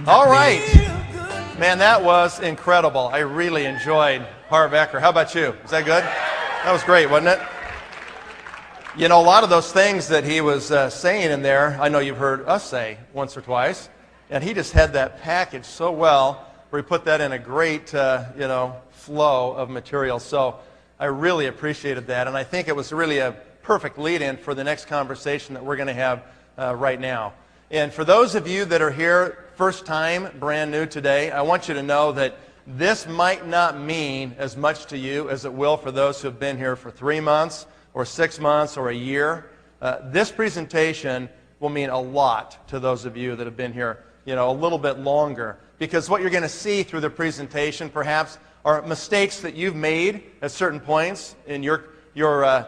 All right. Man, that was incredible. I really enjoyed Harv Eker. How about you? Was that good? That was great, wasn't it? You know, a lot of those things that he was saying in there, I know you've heard us say once or twice, and he just had that package so well where he put that in a great, flow of material. So I really appreciated that, and I think it was really a perfect lead-in for the next conversation that we're going to have right now. And for those of you that are here first time, brand new today, I want you to know that this might not mean as much to you as it will for those who have been here for 3 months or 6 months or a year. This presentation will mean a lot to those of you that have been here, a little bit longer. Because what you're going to see through the presentation perhaps are mistakes that you've made at certain points in your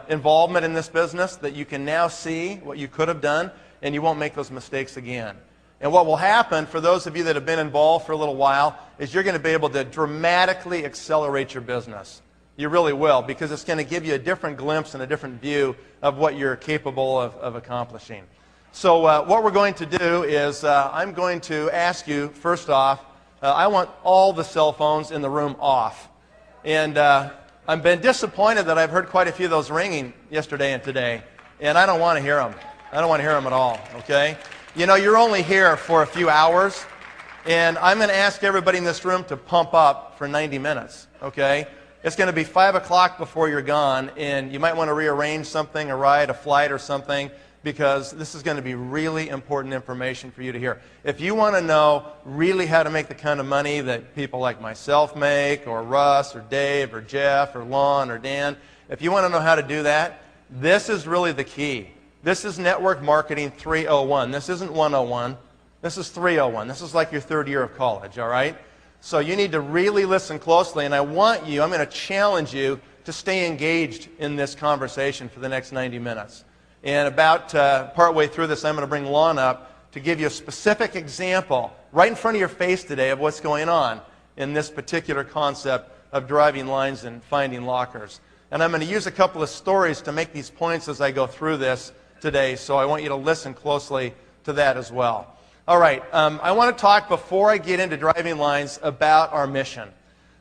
involvement in this business that you can now see what you could have done, and you won't make those mistakes again. And what will happen for those of you that have been involved for a little while is you're going to be able to dramatically accelerate your business. You really will, because it's going to give you a different glimpse and a different view of what you're capable of accomplishing. So what we're going to do is I'm going to ask you, first off, I want all the cell phones in the room off. And I've been disappointed that I've heard quite a few of those ringing yesterday and today, and I don't want to hear them. I don't want to hear them at all, okay? You're only here for a few hours, and I'm going to ask everybody in this room to pump up for 90 minutes, okay? It's going to be 5 o'clock before you're gone, and you might want to rearrange something, a ride, a flight, or something, because this is going to be really important information for you to hear. If you want to know really how to make the kind of money that people like myself make, or Russ, or Dave, or Jeff, or Lon, or Dan, if you want to know how to do that, this is really the key. This is Network Marketing 301. This isn't 101. This is 301. This is like your third year of college, all right? So you need to really listen closely, and I'm going to challenge you to stay engaged in this conversation for the next 90 minutes. And about partway through this, I'm going to bring Lon up to give you a specific example right in front of your face today of what's going on in this particular concept of driving lines and finding lockers. And I'm going to use a couple of stories to make these points as I go through this today, so I want you to listen closely to that as well. All right, I want to talk before I get into driving lines about our mission.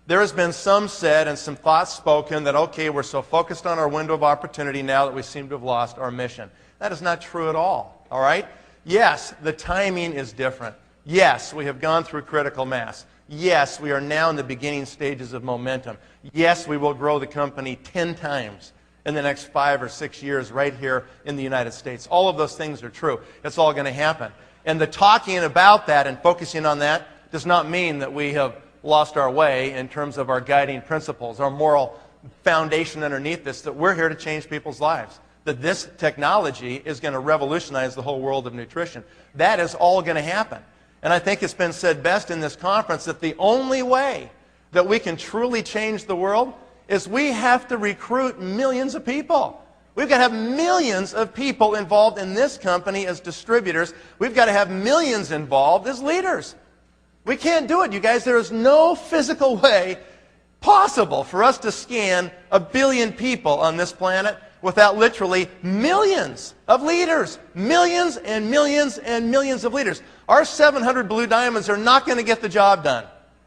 There has been some said and some thoughts spoken that, okay, we're so focused on our window of opportunity now that we seem to have lost our mission. That is not true at all right? Yes, the timing is different. Yes, we have gone through critical mass. Yes, we are now in the beginning stages of momentum. Yes, we will grow the company 10 times in the next 5 or 6 years right here in the United States. All of those things are true. It's all going to happen. And the talking about that and focusing on that does not mean that we have lost our way in terms of our guiding principles, our moral foundation underneath this, that we're here to change people's lives, that this technology is going to revolutionize the whole world of nutrition. That is all going to happen. And I think it's been said best in this conference that the only way that we can truly change the world is we have to recruit millions of people. We've got to have millions of people involved in this company as distributors. We've got to have millions involved as leaders. We can't do it, you guys. There is no physical way possible for us to scan 1 billion people on this planet without literally millions of leaders. Millions and millions and millions of leaders. Our 700 blue diamonds are not going to get the job done.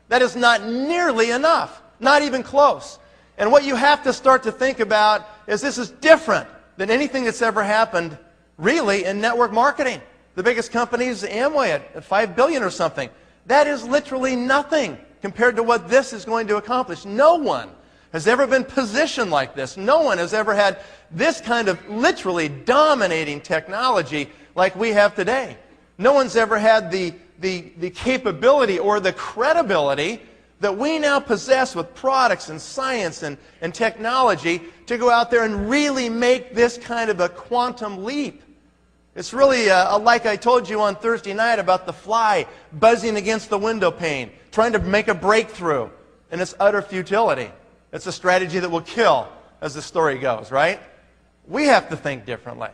That is not nearly enough. Not even close. And what you have to start to think about is this is different than anything that's ever happened, really, in network marketing. The biggest company is Amway at $5 billion or something. That is literally nothing compared to what this is going to accomplish. No one has ever been positioned like this. No one has ever had this kind of literally dominating technology like we have today. No one's ever had the capability or the credibility that we now possess with products and science and technology to go out there and really make this kind of a quantum leap. It's really like I told you on Thursday night about the fly buzzing against the window pane, trying to make a breakthrough, and it's utter futility. It's a strategy that will kill, as the story goes, right? We have to think differently.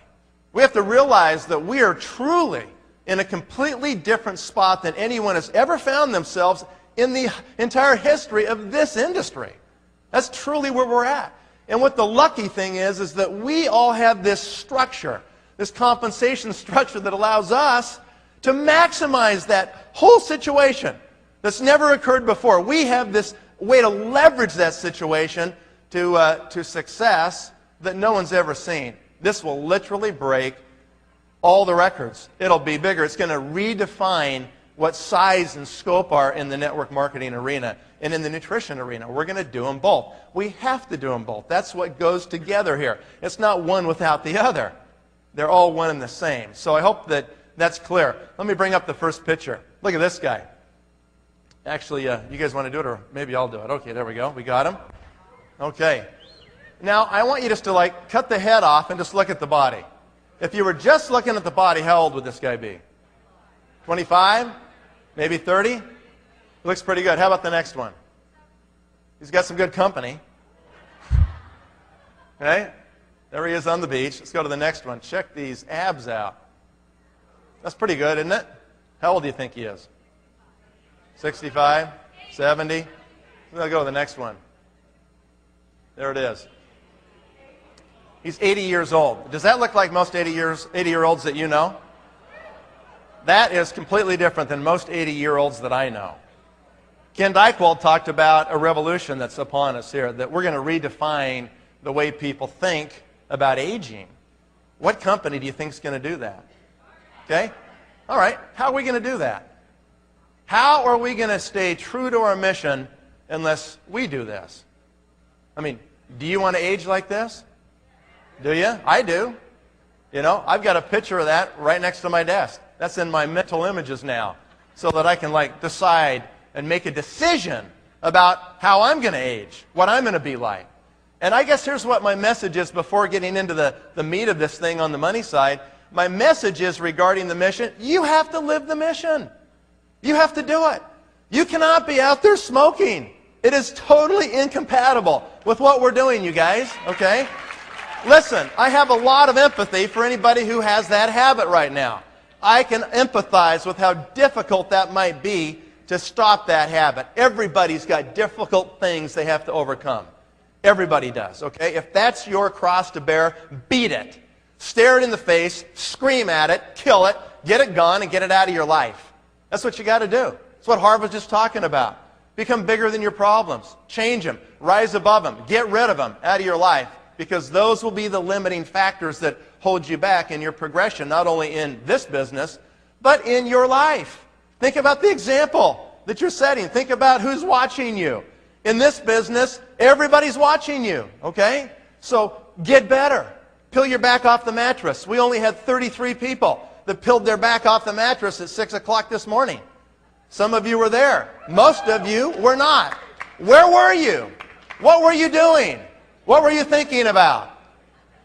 We have to realize that we are truly in a completely different spot than anyone has ever found themselves in the entire history of this industry. That's truly where we're at. And what the lucky thing is that we all have this structure, this compensation structure that allows us to maximize that whole situation that's never occurred before. We have this way to leverage that situation to success that no one's ever seen. This will literally break all the records. It'll be bigger. It's going to redefine what size and scope are in the network marketing arena and in the nutrition arena. We're going to do them both. We have to do them both. That's what goes together here. It's not one without the other. They're all one and the same. So I hope that that's clear. Let me bring up the first picture. Look at this guy. Actually, you guys want to do it, or maybe I'll do it. Okay, there we go. We got him. Okay. Now, I want you just to cut the head off and just look at the body. If you were just looking at the body, how old would this guy be? 25? Maybe 30? Looks pretty good. How about the next one? He's got some good company. Okay? There he is on the beach. Let's go to the next one. Check these abs out. That's pretty good, isn't it? How old do you think he is? 65? 70? We'll go to the next one. There it is. He's 80 years old. Does that look like most 80-year-olds that you know? That is completely different than most 80-year-olds that I know. Ken Dykewald talked about a revolution that's upon us here, that we're going to redefine the way people think about aging. What company do you think is going to do that? Okay? All right. How are we going to do that? How are we going to stay true to our mission unless we do this? I mean, do you want to age like this? Do you? I do. You know, I've got a picture of that right next to my desk. That's in my mental images now, so that I can decide and make a decision about how I'm going to age, what I'm going to be like. And I guess here's what my message is before getting into the meat of this thing on the money side. My message is regarding the mission. You have to live the mission. You have to do it. You cannot be out there smoking. It is totally incompatible with what we're doing, you guys, okay? Listen, I have a lot of empathy for anybody who has that habit right now. I can empathize with how difficult that might be to stop that habit. Everybody's got difficult things they have to overcome. Everybody does, okay? If that's your cross to bear, beat it. Stare it in the face, scream at it, kill it, get it gone, and get it out of your life. That's what you got to do. That's what Harv was just talking about. Become bigger than your problems. Change them. Rise above them. Get rid of them out of your life, because those will be the limiting factors that hold you back in your progression, not only in this business, but in your life. Think about the example that you're setting. Think about who's watching you. In this business, everybody's watching you, okay? So get better. Peel your back off the mattress. We only had 33 people that peeled their back off the mattress at 6 o'clock this morning. Some of you were there. Most of you were not. Where were you? What were you doing? What were you thinking about?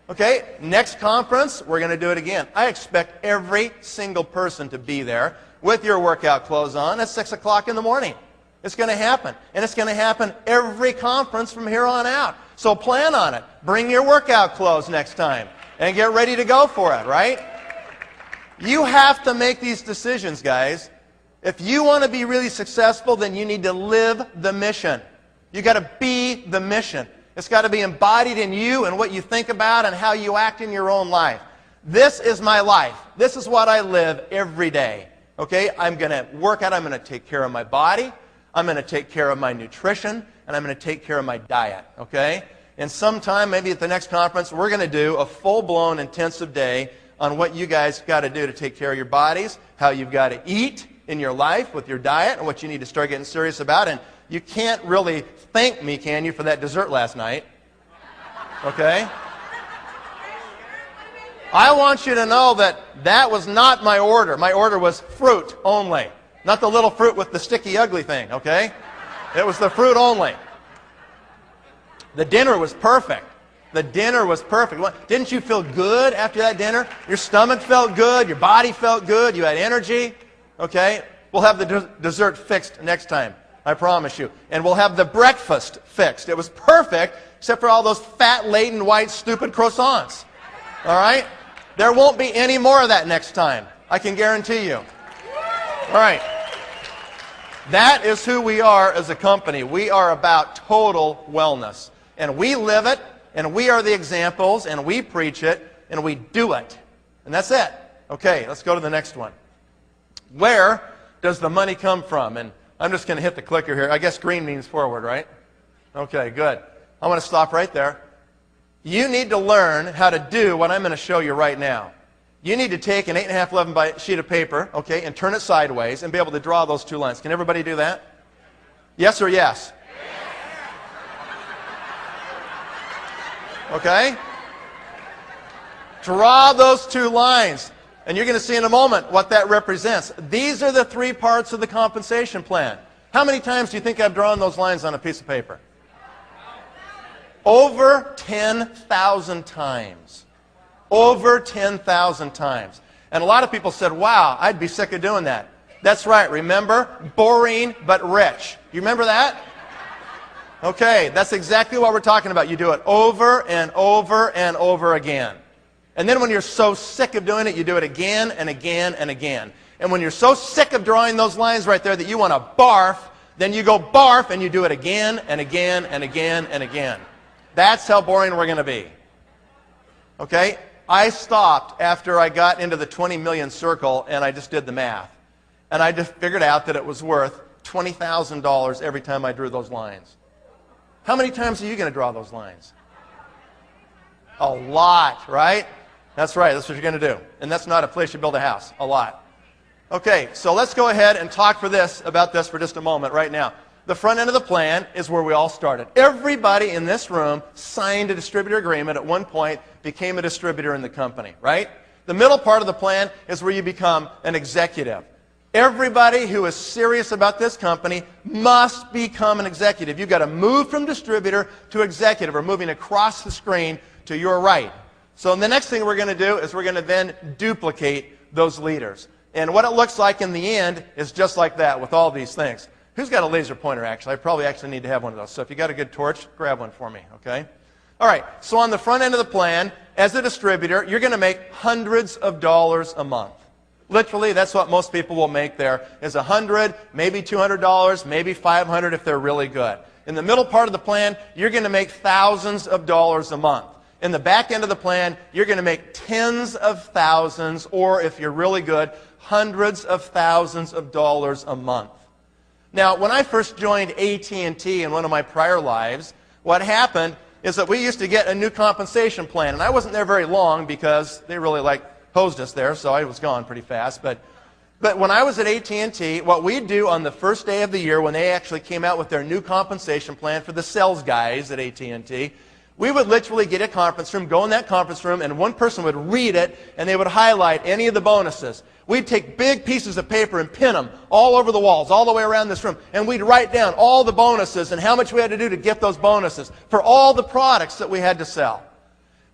Okay, next conference, we're going to do it again. I expect every single person to be there with your workout clothes on at 6 o'clock in the morning. It's going to happen. And it's going to happen every conference from here on out. So plan on it. Bring your workout clothes next time and get ready to go for it, right? You have to make these decisions, guys. If you want to be really successful, then you need to live the mission. You've got to be the mission. It's got to be embodied in you and what you think about and how you act in your own life. This is my life. This is what I live every day. Okay? I'm going to work out. I'm going to take care of my body. I'm going to take care of my nutrition. And I'm going to take care of my diet. Okay? And sometime, maybe at the next conference, we're going to do a full-blown intensive day on what you guys got to do to take care of your bodies, how you've got to eat in your life with your diet, and what you need to start getting serious about. And you can't really thank me, can you, for that dessert last night? Okay? I want you to know that that was not my order. My order was fruit only. Not the little fruit with the sticky, ugly thing, okay? It was the fruit only. The dinner was perfect. The dinner was perfect. Didn't you feel good after that dinner? Your stomach felt good. Your body felt good. You had energy. Okay? We'll have the dessert fixed next time. I promise you. And we'll have the breakfast fixed. It was perfect, except for all those fat-laden, white, stupid croissants. All right? There won't be any more of that next time. I can guarantee you. All right. That is who we are as a company. We are about total wellness. And we live it, and we are the examples, and we preach it, and we do it. And that's it. Okay, let's go to the next one. Where does the money come from? And I'm just going to hit the clicker here. I guess green means forward, right? Okay, good. I want to stop right there. You need to learn how to do what I'm going to show you right now. You need to take an 8.5 11 by sheet of paper, okay, and turn it sideways and be able to draw those two lines. Can everybody do that? Yes or yes? Okay? Draw those two lines. And you're going to see in a moment what that represents. These are the three parts of the compensation plan. How many times do you think I've drawn those lines on a piece of paper? Over 10,000 times. Over 10,000 times. And a lot of people said, wow, I'd be sick of doing that. That's right. Remember? Boring but rich. You remember that? Okay, that's exactly what we're talking about. You do it over and over and over again. And then when you're so sick of doing it, you do it again and again and again. And when you're so sick of drawing those lines right there that you want to barf, then you go barf and you do it again and again and again and again. That's how boring we're going to be. Okay? I stopped after I got into the 20 million circle and I just did the math. And I just figured out that it was worth $20,000 every time I drew those lines. How many times are you going to draw those lines? A lot, right? That's right. That's what you're going to do. And that's not a place you build a house. A lot. Okay, so let's go ahead and talk about this for just a moment right now. The front end of the plan is where we all started. Everybody in this room signed a distributor agreement at one point, became a distributor in the company, right? The middle part of the plan is where you become an executive. Everybody who is serious about this company must become an executive. You've got to move from distributor to executive, or moving across the screen to your right. So the next thing we're going to do is we're going to then duplicate those leaders. And what it looks like in the end is just like that with all these things. Who's got a laser pointer, actually? I probably actually need to have one of those. So if you got a good torch, grab one for me, okay? All right, so on the front end of the plan, as a distributor, you're going to make hundreds of dollars a month. Literally, that's what most people will make there, is $100, maybe $200, maybe $500 if they're really good. In the middle part of the plan, you're going to make thousands of dollars a month. In the back end of the plan, you're going to make tens of thousands, or if you're really good, hundreds of thousands of dollars a month. Now, when I first joined AT&T in one of my prior lives, what happened is that we used to get a new compensation plan. And I wasn't there very long because they really hosed us there, so I was gone pretty fast. But when I was at AT&T, what we'd do on the first day of the year when they actually came out with their new compensation plan for the sales guys at AT&T, we would literally get a conference room, go in that conference room, and one person would read it, and they would highlight any of the bonuses. We'd take big pieces of paper and pin them all over the walls, all the way around this room, and we'd write down all the bonuses and how much we had to do to get those bonuses for all the products that we had to sell.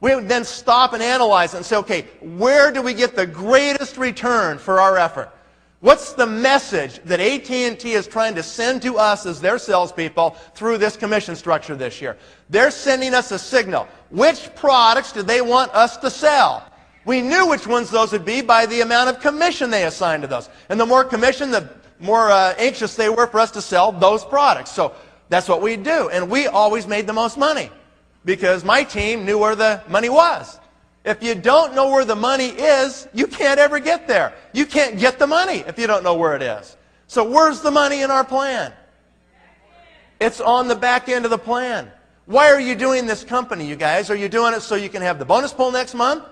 We would then stop and analyze it and say, okay, where do we get the greatest return for our effort? What's the message that AT&T is trying to send to us as their salespeople through this commission structure this year? They're sending us a signal. Which products do they want us to sell? We knew which ones those would be by the amount of commission they assigned to those. And the more commission, the more anxious they were for us to sell those products. So that's what we do. And we always made the most money because my team knew where the money was. If you don't know where the money is, you can't ever get there. You can't get the money if you don't know where it is. So where's the money in our plan? It's on the back end of the plan. Why are you doing this company, you guys? Are you doing it so you can have the bonus pool next month?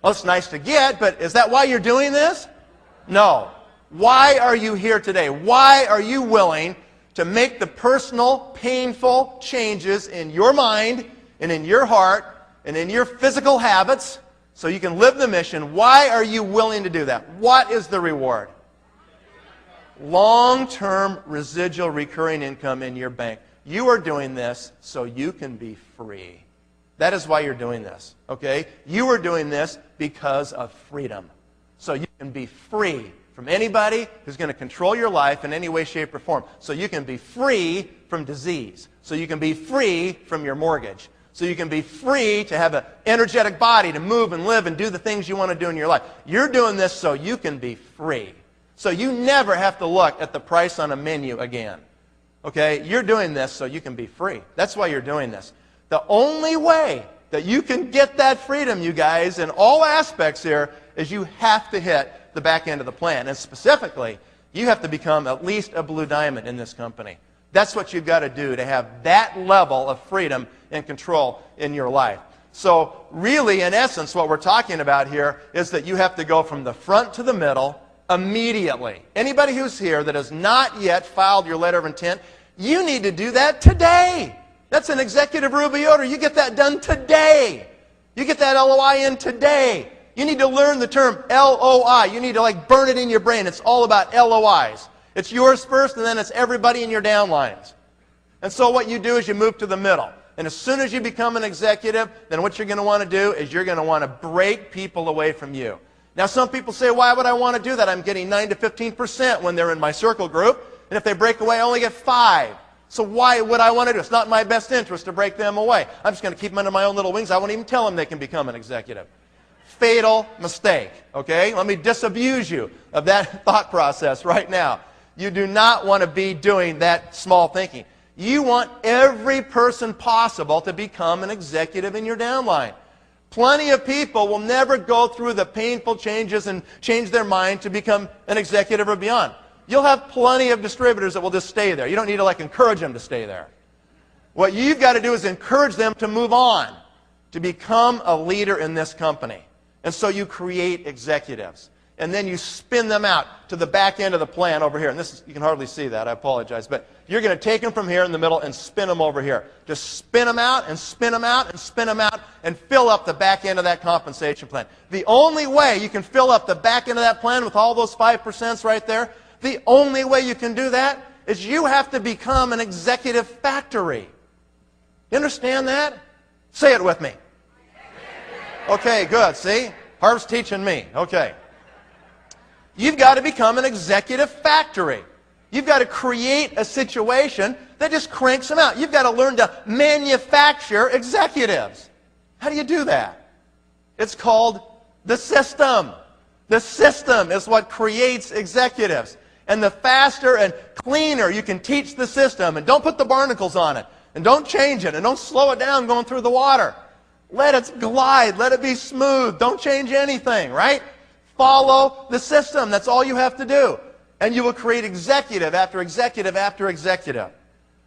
Well, it's nice to get, but is that why you're doing this? No. Why are you here today? Why are you willing to make the personal, painful changes in your mind and in your heart and in your physical habits so you can live the mission? Why are you willing to do that? What is the reward? Long-term residual recurring income in your bank. You are doing this so you can be free. That is why you're doing this, okay? You are doing this because of freedom. So you can be free from anybody who's going to control your life in any way, shape, or form. So you can be free from disease. So you can be free from your mortgage. So you can be free to have an energetic body to move and live and do the things you want to do in your life. You're doing this so you can be free. So you never have to look at the price on a menu again. Okay? You're doing this so you can be free. That's why you're doing this. The only way that you can get that freedom, you guys, in all aspects here, is you have to hit the back end of the plan. And specifically, you have to become at least a blue diamond in this company. That's what you've got to do to have that level of freedom and control in your life. So really, in essence, what we're talking about here is that you have to go from the front to the middle immediately. Anybody who's here that has not yet filed your letter of intent, you need to do that today. That's an executive Ruby order. You get that done today. You get that LOI in today. You need to learn the term LOI. You need to burn it in your brain. It's all about LOIs. It's yours first, and then it's everybody in your downlines. And so what you do is you move to the middle. And as soon as you become an executive, then what you're going to want to do is you're going to want to break people away from you. Now, some people say, why would I want to do that? I'm getting 9 to 15% when they're in my circle group. And if they break away, I only get 5. So why would I want to do it? It's not in my best interest to break them away. I'm just going to keep them under my own little wings. I won't even tell them they can become an executive. Fatal mistake, okay? Let me disabuse you of that thought process right now. You do not want to be doing that small thinking. You want every person possible to become an executive in your downline. Plenty of people will never go through the painful changes and change their mind to become an executive or beyond. You'll have plenty of distributors that will just stay there. You don't need to encourage them to stay there. What you've got to do is encourage them to move on, to become a leader in this company. And so you create executives. And then you spin them out to the back end of the plan over here. And this is, you can hardly see that, I apologize. But you're going to take them from here in the middle and spin them over here. Just spin them out and spin them out and spin them out and fill up the back end of that compensation plan. The only way you can fill up the back end of that plan with all those 5% right there, the only way you can do that is you have to become an executive factory. You understand that? Say it with me. Okay, good. See? Harv's teaching me. Okay. You've got to become an executive factory. You've got to create a situation that just cranks them out. You've got to learn to manufacture executives. How do you do that? It's called the system. The system is what creates executives. And the faster and cleaner you can teach the system, and don't put the barnacles on it, and don't change it, and don't slow it down going through the water. Let it glide. Let it be smooth. Don't change anything, right? Follow the system. That's all you have to do. And you will create executive after executive after executive.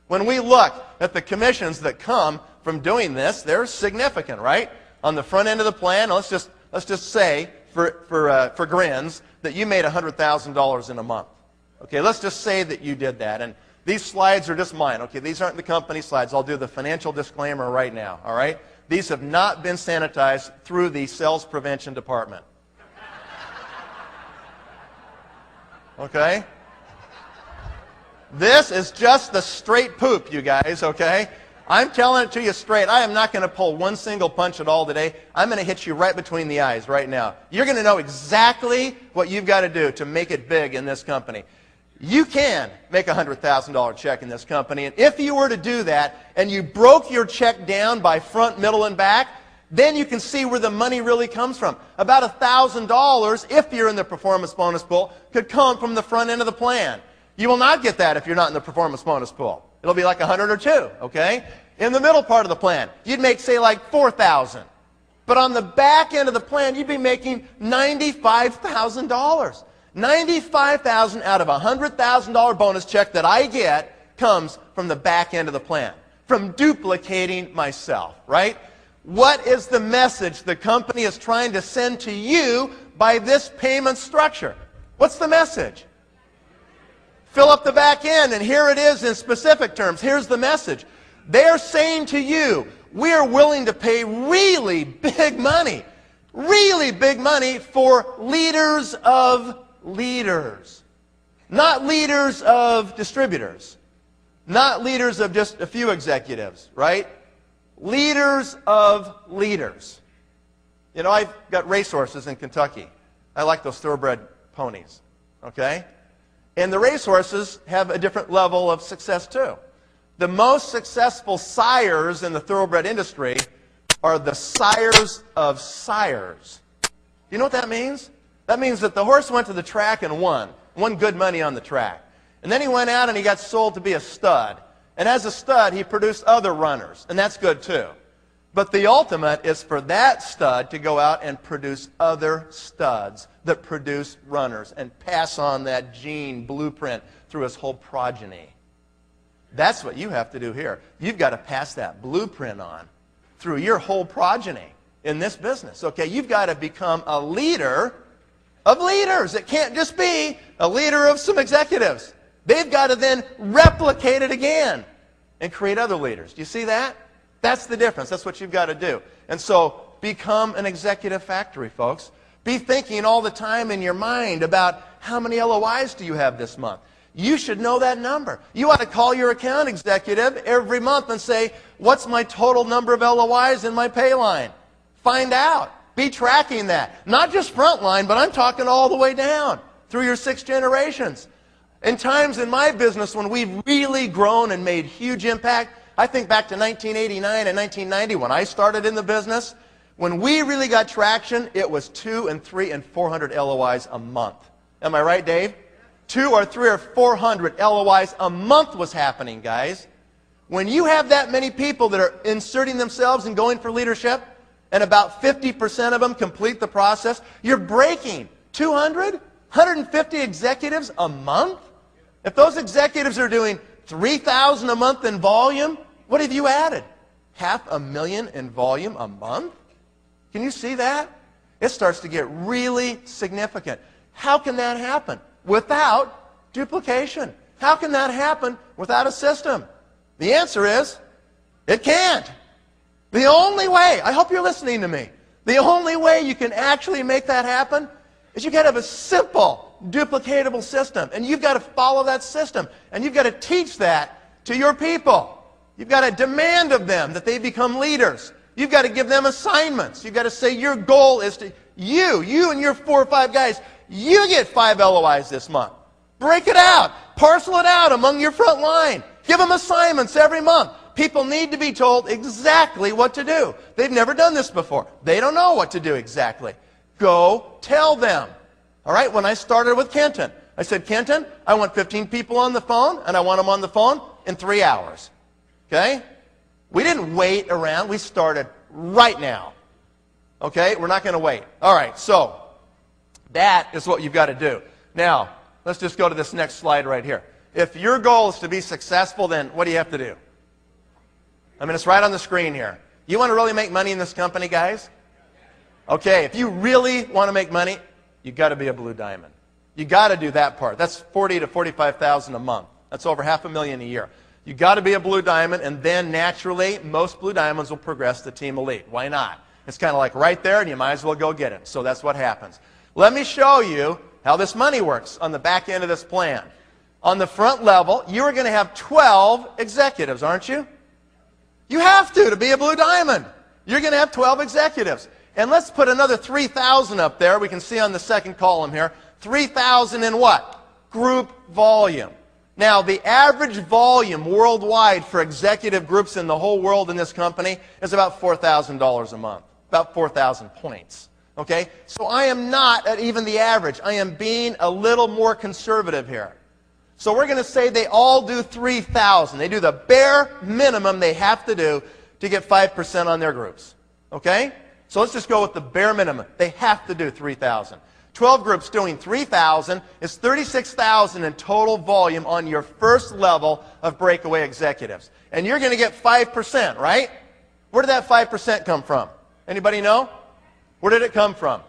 When we look at the commissions that come from doing this, they're significant, right? On the front end of the plan, let's just say, for grins, that you made $100,000 in a month. Okay, let's just say that you did that. And these slides are just mine. Okay, these aren't the company slides. I'll do the financial disclaimer right now, all right? These have not been sanitized through the sales prevention department. Okay? This is just the straight poop, you guys, okay? I'm telling it to you straight. I am not going to pull one single punch at all today. I'm going to hit you right between the eyes right now. You're going to know exactly what you've got to do to make it big in this company. You can make a $100,000 check in this company, and if you were to do that, and you broke your check down by front, middle, and back, then you can see where the money really comes from. About $1,000, if you're in the performance bonus pool, could come from the front end of the plan. You will not get that if you're not in the performance bonus pool. It'll be like 100 or 2, okay? In the middle part of the plan, you'd make, say, like $4,000. But on the back end of the plan, you'd be making $95,000. $95,000 out of a $100,000 bonus check that I get comes from the back end of the plan, from duplicating myself, right? What is the message the company is trying to send to you by this payment structure? What's the message? Fill up the back end, and here it is in specific terms. Here's the message. They're saying to you, we're willing to pay really big money for leaders of leaders. Not leaders of distributors. Not leaders of just a few executives, right? Leaders of leaders. You know, I've got racehorses in Kentucky. I like those thoroughbred ponies, okay? And the racehorses have a different level of success too. The most successful sires in the thoroughbred industry are the sires of sires. You know what that means? That means that the horse went to the track and won good money on the track. And then he went out and he got sold to be a stud. And as a stud, he produced other runners, and that's good too. But the ultimate is for that stud to go out and produce other studs that produce runners and pass on that gene blueprint through his whole progeny. That's what you have to do here. You've got to pass that blueprint on through your whole progeny in this business. Okay, you've got to become a leader of leaders. It can't just be a leader of some executives. They've got to then replicate it again and create other leaders. Do you see that? That's the difference. That's what you've got to do. And so become an executive factory, folks. Be thinking all the time in your mind about how many LOIs do you have this month. You should know that number. You ought to call your account executive every month and say, what's my total number of LOIs in my pay line? Find out. Be tracking that. Not just frontline, but I'm talking all the way down through your 6 generations. In times in my business when we've really grown and made huge impact, I think back to 1989 and 1990 when I started in the business. When we really got traction, it was 200 and 300 and 400 LOIs a month. Am I right, Dave? 200 or 300 or 400 LOIs a month was happening, guys. When you have that many people that are inserting themselves and going for leadership, and about 50% of them complete the process, you're breaking 200, 150 executives a month? If those executives are doing 3,000 a month in volume, what have you added? 500,000 in volume a month? Can you see that? It starts to get really significant. How can that happen? Without duplication. How can that happen without a system? The answer is, it can't. The only way, I hope you're listening to me, the only way you can actually make that happen is you've got to have a simple, duplicatable system. And you've got to follow that system. And you've got to teach that to your people. You've got to demand of them that they become leaders. You've got to give them assignments. You've got to say your goal is to, you and your 4 or 5 guys, you get 5 LOIs this month. Break it out. Parcel it out among your front line. Give them assignments every month. People need to be told exactly what to do. They've never done this before. They don't know what to do exactly. Go tell them. All right, when I started with Kenton, I said, Kenton, I want 15 people on the phone, and I want them on the phone in 3 hours. Okay? We didn't wait around. We started right now. Okay? We're not going to wait. All right, so that is what you've got to do. Now, let's just go to this next slide right here. If your goal is to be successful, then what do you have to do? I mean, it's right on the screen here. You want to really make money in this company, guys? Okay, if you really want to make money, you've got to be a blue diamond. You've got to do that part. That's $40,000 to $45,000 a month. That's over $500,000 a year. You've got to be a blue diamond, and then naturally, most blue diamonds will progress to Team Elite. Why not? It's kind of like right there, and you might as well go get it. So that's what happens. Let me show you how this money works on the back end of this plan. On the front level, you are going to have 12 executives, aren't you? You have to be a blue diamond. You're going to have 12 executives. And let's put another 3,000 up there. We can see on the second column here. 3,000 in what? Group volume. Now, the average volume worldwide for executive groups in the whole world in this company is about $4,000 a month. About 4,000 points. Okay? So I am not at even the average. I am being a little more conservative here. So we're going to say they all do 3,000. They do the bare minimum they have to do to get 5% on their groups. Okay? So let's just go with the bare minimum. They have to do 3,000. 12 groups doing 3,000 is 36,000 in total volume on your first level of breakaway executives. And you're going to get 5%, right? Where did that 5% come from? Anybody know? Where did it come from?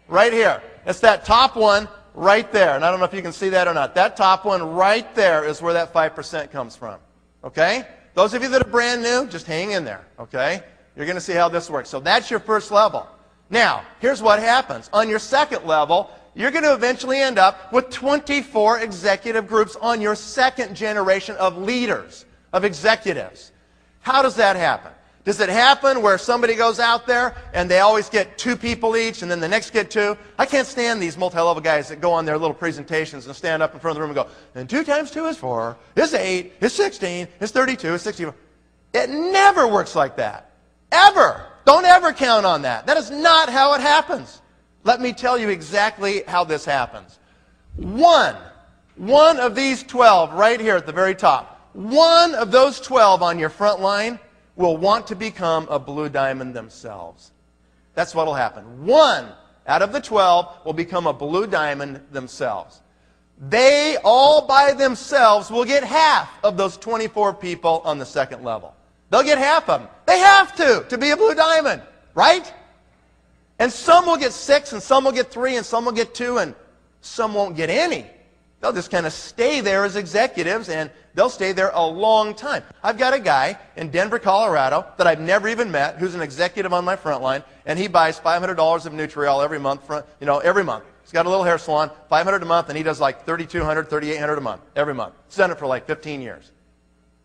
Right here. It's that top one right there. And I don't know if you can see that or not. That top one right there is where that 5% comes from. Okay? Those of you that are brand new, just hang in there. Okay? You're going to see how this works. So that's your first level. Now, here's what happens. On your second level, you're going to eventually end up with 24 executive groups on your second generation of leaders, of executives. How does that happen? Does it happen where somebody goes out there and they always get 2 people each and then the next get 2? I can't stand these multi-level guys that go on their little presentations and stand up in front of the room and go, and 2 times 2 is 4, it's 8, it's 16, it's 32, it's 64. It never works like that. Ever. Don't ever count on that. That is not how it happens. Let me tell you exactly how this happens. One of these 12 right here at the very top, one of those 12 on your front line will want to become a blue diamond themselves. That's what will happen. 1 out of the 12 will become a blue diamond themselves. They all by themselves will get half of those 24 people on the second level. They'll get half of them. They have to be a blue diamond, right? And some will get 6, and some will get 3, and some will get 2, and some won't get any. They'll just kind of stay there as executives, and they'll stay there a long time. I've got a guy in Denver, Colorado that I've never even met who's an executive on my front line, and he buys $500 of Nutriol every month. Every month. He's got a little hair salon, $500 a month, and he does like $3,200, $3,800 a month every month. He's done it for like 15 years.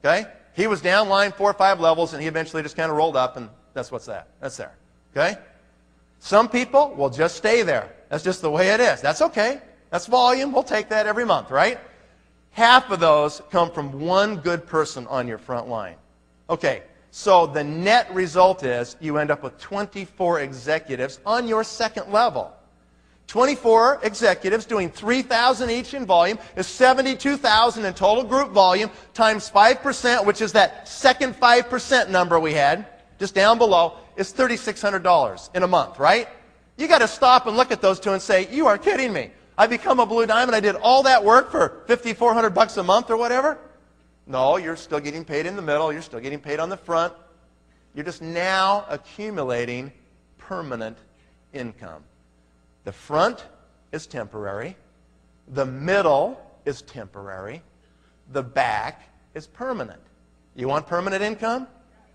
Okay? He was down line 4 or 5 levels, and he eventually just kind of rolled up, and that's what's that. That's there. Okay? Some people will just stay there. That's just the way it is. That's okay. That's volume. We'll take that every month, right? Half of those come from one good person on your front line. Okay, so the net result is you end up with 24 executives on your second level. 24 executives doing 3,000 each in volume is 72,000 in total group volume times 5%, which is that second 5% number we had, just down below, is $3,600 in a month, right? You got to stop and look at those two and say, you are kidding me. I become a blue diamond. I did all that work for $5,400 a month or whatever. No, you're still getting paid in the middle. You're still getting paid on the front. You're just now accumulating permanent income. The front is temporary. The middle is temporary. The back is permanent. You want permanent income?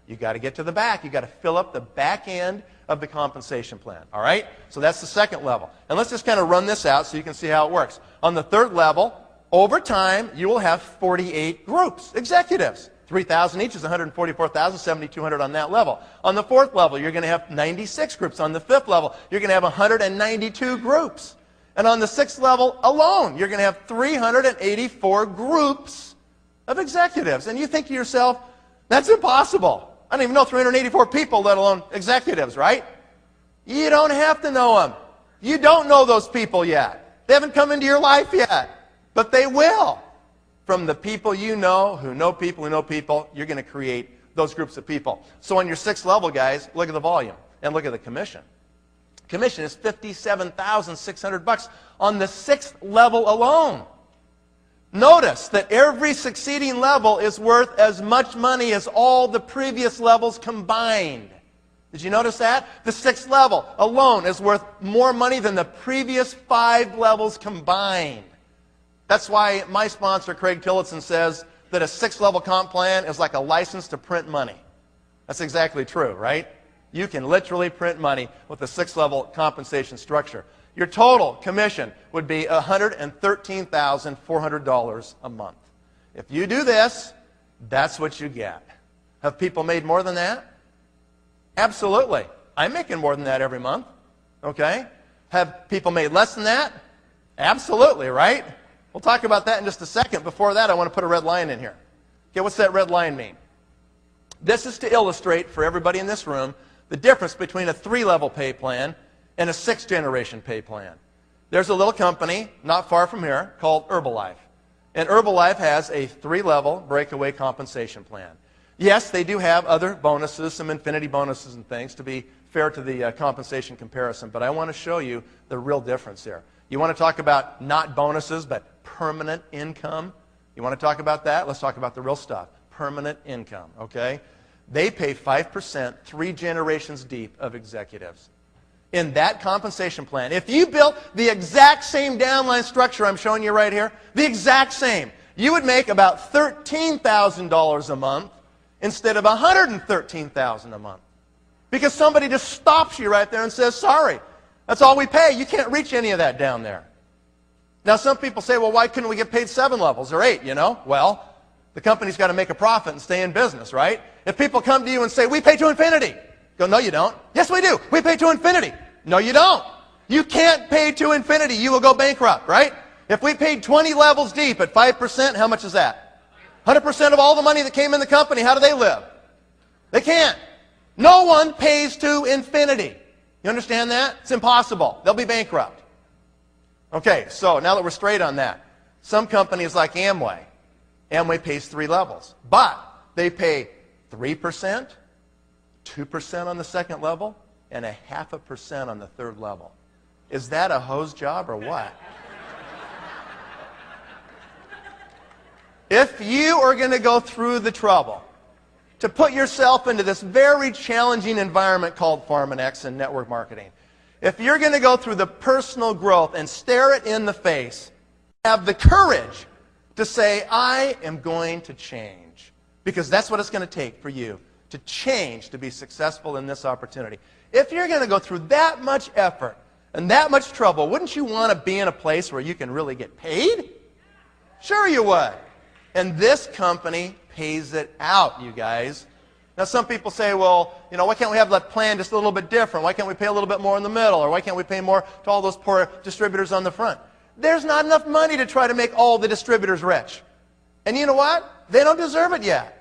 You got to get to the back. You got to fill up the back end of the compensation plan. All right? So that's the second level. And let's just kind of run this out so you can see how it works. On the third level, over time, you will have 48 groups, executives. 3,000 each is 144,000, 7,200 on that level. On the fourth level, you're going to have 96 groups. On the fifth level, you're going to have 192 groups. And on the sixth level alone, you're going to have 384 groups of executives. And you think to yourself, that's impossible. I don't even know 384 people, let alone executives, right? You don't have to know them. You don't know those people yet. They haven't come into your life yet. But they will. From the people you know, who know people, you're going to create those groups of people. So on your sixth level, guys, look at the volume and look at the commission. Commission is $57,600 on the sixth level alone. Notice that every succeeding level is worth as much money as all the previous levels combined. Did you notice that? The sixth level alone is worth more money than the previous 5 levels combined. That's why my sponsor, Craig Tillotson, says that a 6-level comp plan is like a license to print money. That's exactly true, right? You can literally print money with a 6-level compensation structure. Your total commission would be $113,400 a month. If you do this, that's what you get. Have people made more than that? Absolutely. I'm making more than that every month. Okay? Have people made less than that? Absolutely, right? We'll talk about that in just a second. Before that, I want to put a red line in here. Okay, what's that red line mean? This is to illustrate for everybody in this room the difference between a 3-level pay plan and a 6th-generation pay plan. There's a little company not far from here called Herbalife. And Herbalife has a 3-level breakaway compensation plan. Yes, they do have other bonuses, some infinity bonuses and things, to be fair to the compensation comparison. But I want to show you the real difference here. You want to talk about not bonuses, but permanent income? You want to talk about that? Let's talk about the real stuff. Permanent income, okay? They pay 5%, 3 generations deep of executives. In that compensation plan, if you built the exact same downline structure I'm showing you right here, the exact same, you would make about $13,000 a month instead of $113,000 a month. Because somebody just stops you right there and says, sorry, that's all we pay. You can't reach any of that down there. Now, some people say, well, why couldn't we get paid 7 levels or 8, you know? Well, the company's got to make a profit and stay in business, right? If people come to you and say, we pay to infinity, go, no, you don't. Yes, we do. We pay to infinity. No, you don't. You can't pay to infinity. You will go bankrupt, right? If we paid 20 levels deep at 5%, how much is that? 100% of all the money that came in the company, how do they live? They can't. No one pays to infinity. You understand that? It's impossible. They'll be bankrupt. Okay, so now that we're straight on that, some companies like Amway pays 3 levels, but they pay 3%, 2% on the second level, and 0.5% on the third level. Is that a hose job or what? If you are going to go through the trouble to put yourself into this very challenging environment called Pharmanex and network marketing, if you're going to go through the personal growth and stare it in the face, have the courage to say, I am going to change. Because that's what it's going to take for you to change to be successful in this opportunity. If you're going to go through that much effort and that much trouble, wouldn't you want to be in a place where you can really get paid? Sure you would. And this company pays it out, you guys. Now some people say, well, why can't we have that plan just a little bit different? Why can't we pay a little bit more in the middle? Or why can't we pay more to all those poor distributors on the front? There's not enough money to try to make all the distributors rich. And you know what? They don't deserve it yet.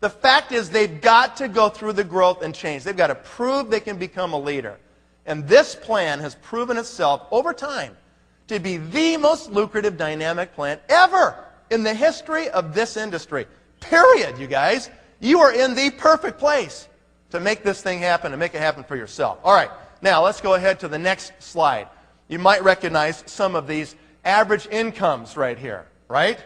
The fact is they've got to go through the growth and change. They've got to prove they can become a leader. And this plan has proven itself over time to be the most lucrative dynamic plan ever in the history of this industry. Period, you guys. You are in the perfect place to make this thing happen and make it happen for yourself. All right, now let's go ahead to the next slide. You might recognize some of these average incomes right here, right?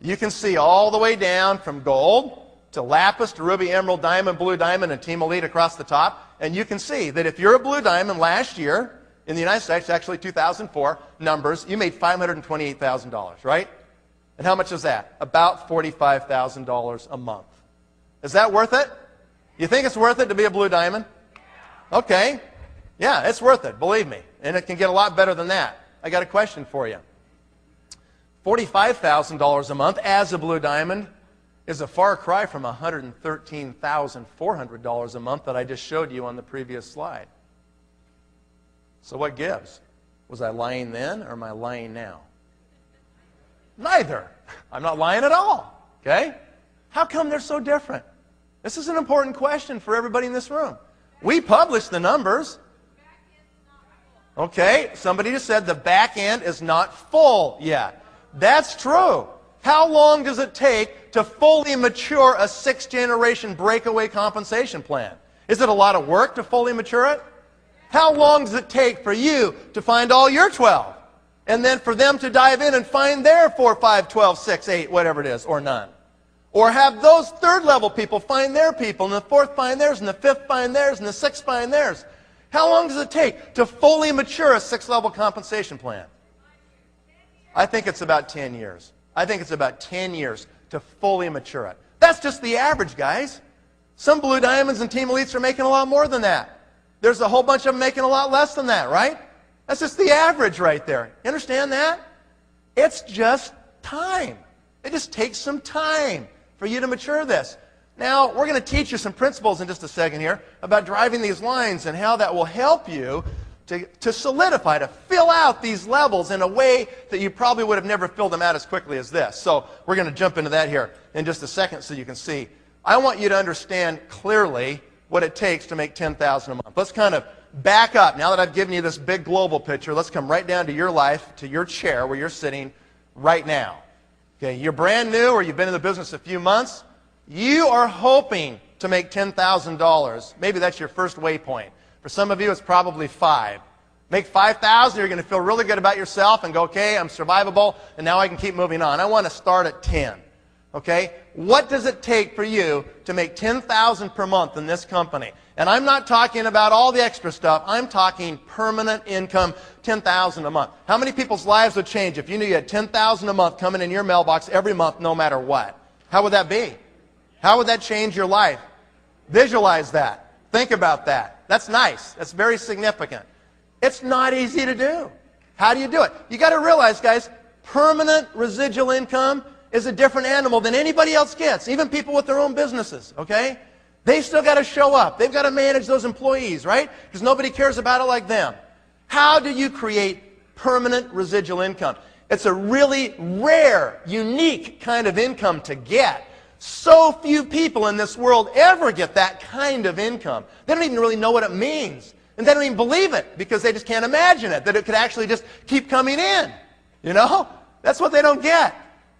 You can see all the way down from gold to lapis to ruby, emerald, diamond, blue diamond, and team elite across the top. And you can see that if you're a blue diamond last year, in the United States, actually 2004 numbers, you made $528,000, right? And how much is that? About $45,000 a month. Is that worth it? You think it's worth it to be a blue diamond? Okay. Yeah, it's worth it, believe me. And it can get a lot better than that. I got a question for you. $45,000 a month as a blue diamond is a far cry from $113,400 a month that I just showed you on the previous slide. So what gives? Was I lying then or am I lying now? Neither. I'm not lying at all. Okay? How come they're so different? This is an important question for everybody in this room. We publish the numbers. Okay, somebody just said the back end is not full yet. That's true. How long does it take to fully mature a 6th-generation breakaway compensation plan? Is it a lot of work to fully mature it? How long does it take for you to find all your 12? And then for them to dive in and find their 4, 5, 12, 6, 8, whatever it is, or none. Or have those third-level people find their people, and the fourth find theirs, and the fifth find theirs, and the sixth find theirs. How long does it take to fully mature a 6th-level compensation plan? I think it's about 10 years. I think it's about 10 years to fully mature it. That's just the average, guys. Some blue diamonds and team elites are making a lot more than that. There's a whole bunch of them making a lot less than that, right? That's just the average right there. You understand that? It's just time. It just takes some time for you to mature this. Now, we're going to teach you some principles in just a second here about driving these lines and how that will help you to solidify, to fill out these levels in a way that you probably would have never filled them out as quickly as this. So we're going to jump into that here in just a second so you can see. I want you to understand clearly what it takes to make $10,000 a month. Let's kind of back up. Now that I've given you this big global picture, let's come right down to your life, to your chair where you're sitting right now. Okay, you're brand new or you've been in the business a few months. You are hoping to make $10,000. Maybe that's your first waypoint. For some of you, it's probably 5. Make 5,000, you're going to feel really good about yourself and go, okay, I'm survivable, and now I can keep moving on. I want to start at 10. Okay? What does it take for you to make $10,000 per month in this company? And I'm not talking about all the extra stuff. I'm talking permanent income, $10,000 a month. How many people's lives would change if you knew you had $10,000 a month coming in your mailbox every month, no matter what? How would that be? How would that change your life? Visualize that. Think about that. That's nice. That's very significant. It's not easy to do. How do you do it? You got to realize, guys, permanent residual income is a different animal than anybody else gets, even people with their own businesses, okay? They've still got to show up. They've got to manage those employees, right? Because nobody cares about it like them. How do you create permanent residual income? It's a really rare, unique kind of income to get. So few people in this world ever get that kind of income. They don't even really know what it means. And they don't even believe it because they just can't imagine it, that it could actually just keep coming in. You know? That's what they don't get.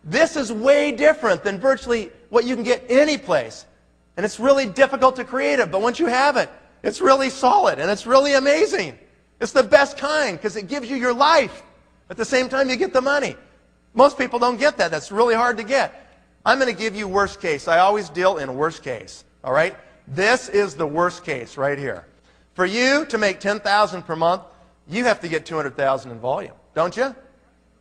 This is way different than virtually what you can get any place. And it's really difficult to create it, but once you have it, it's really solid and it's really amazing. It's the best kind because it gives you your life. At the same time, you get the money. Most people don't get that. That's really hard to get. I'm going to give you worst case. I always deal in worst case. All right? This is the worst case right here. For you to make $10,000 per month, you have to get $200,000 in volume, don't you?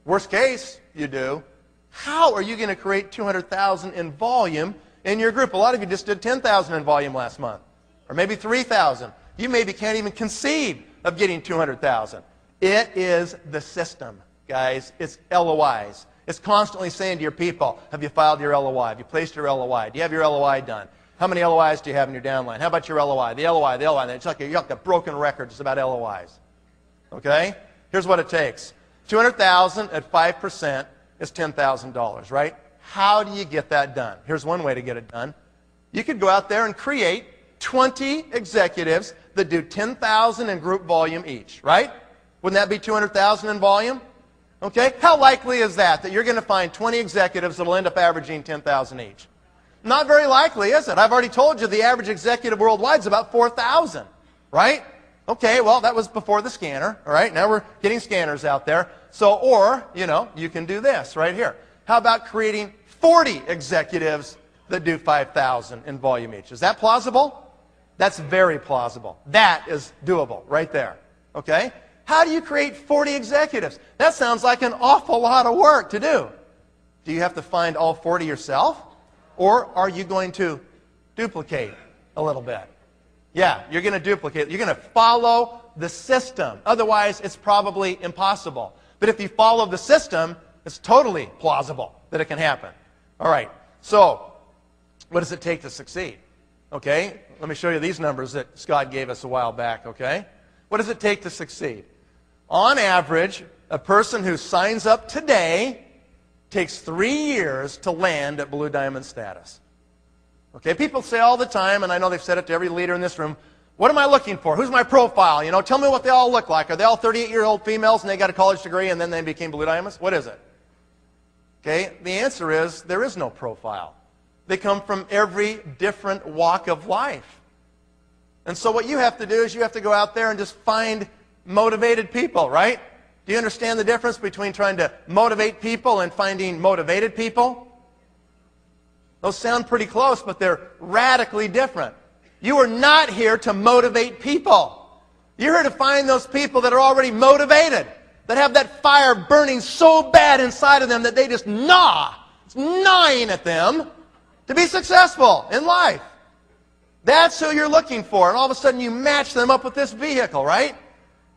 Worst case, you do. How are you going to create $200,000 in volume in your group? A lot of you just did $10,000 in volume last month, or maybe $3,000. You maybe can't even conceive of getting $200,000. It is the system, guys. It's LOIs. It's constantly saying to your people, have you filed your LOI? Have you placed your LOI? Do you have your LOI done? How many LOIs do you have in your downline? How about your LOI? The LOI, the LOI. It's like a broken record just about LOIs. Okay? Here's what it takes. $200,000 at 5% is $10,000, right? How do you get that done? Here's one way to get it done. You could go out there and create 20 executives that do $10,000 in group volume each, right? Wouldn't that be $200,000 in volume? Okay? How likely is that you're going to find 20 executives that will end up averaging $10,000 each? Not very likely, is it? I've already told you the average executive worldwide is about 4,000, right? Okay, well, that was before the scanner, all right? Now we're getting scanners out there. So, or, you can do this right here. How about creating 40 executives that do 5,000 in volume each? Is that plausible? That's very plausible. That is doable right there, okay? How do you create 40 executives? That sounds like an awful lot of work to do. Do you have to find all 40 yourself? Or are you going to duplicate a little bit? Yeah, you're going to duplicate. You're going to follow the system. Otherwise, it's probably impossible. But if you follow the system, it's totally plausible that it can happen. All right, so what does it take to succeed? Okay, let me show you these numbers that Scott gave us a while back, okay? What does it take to succeed? On average, a person who signs up today takes 3 years to land at Blue Diamond status. Okay, people say all the time, and I know they've said it to every leader in this room, what am I looking for? Who's my profile? Tell me what they all look like. Are they all 38-year-old females and they got a college degree and then they became Blue Diamonds? What is it? Okay, the answer is there is no profile. They come from every different walk of life. And so what you have to do is you have to go out there and just find motivated people, right? Do you understand the difference between trying to motivate people and finding motivated people? Those sound pretty close, but they're radically different. You are not here to motivate people. You're here to find those people that are already motivated, that have that fire burning so bad inside of them that they just gnaw. It's gnawing at them to be successful in life. That's who you're looking for. And all of a sudden you match them up with this vehicle, right?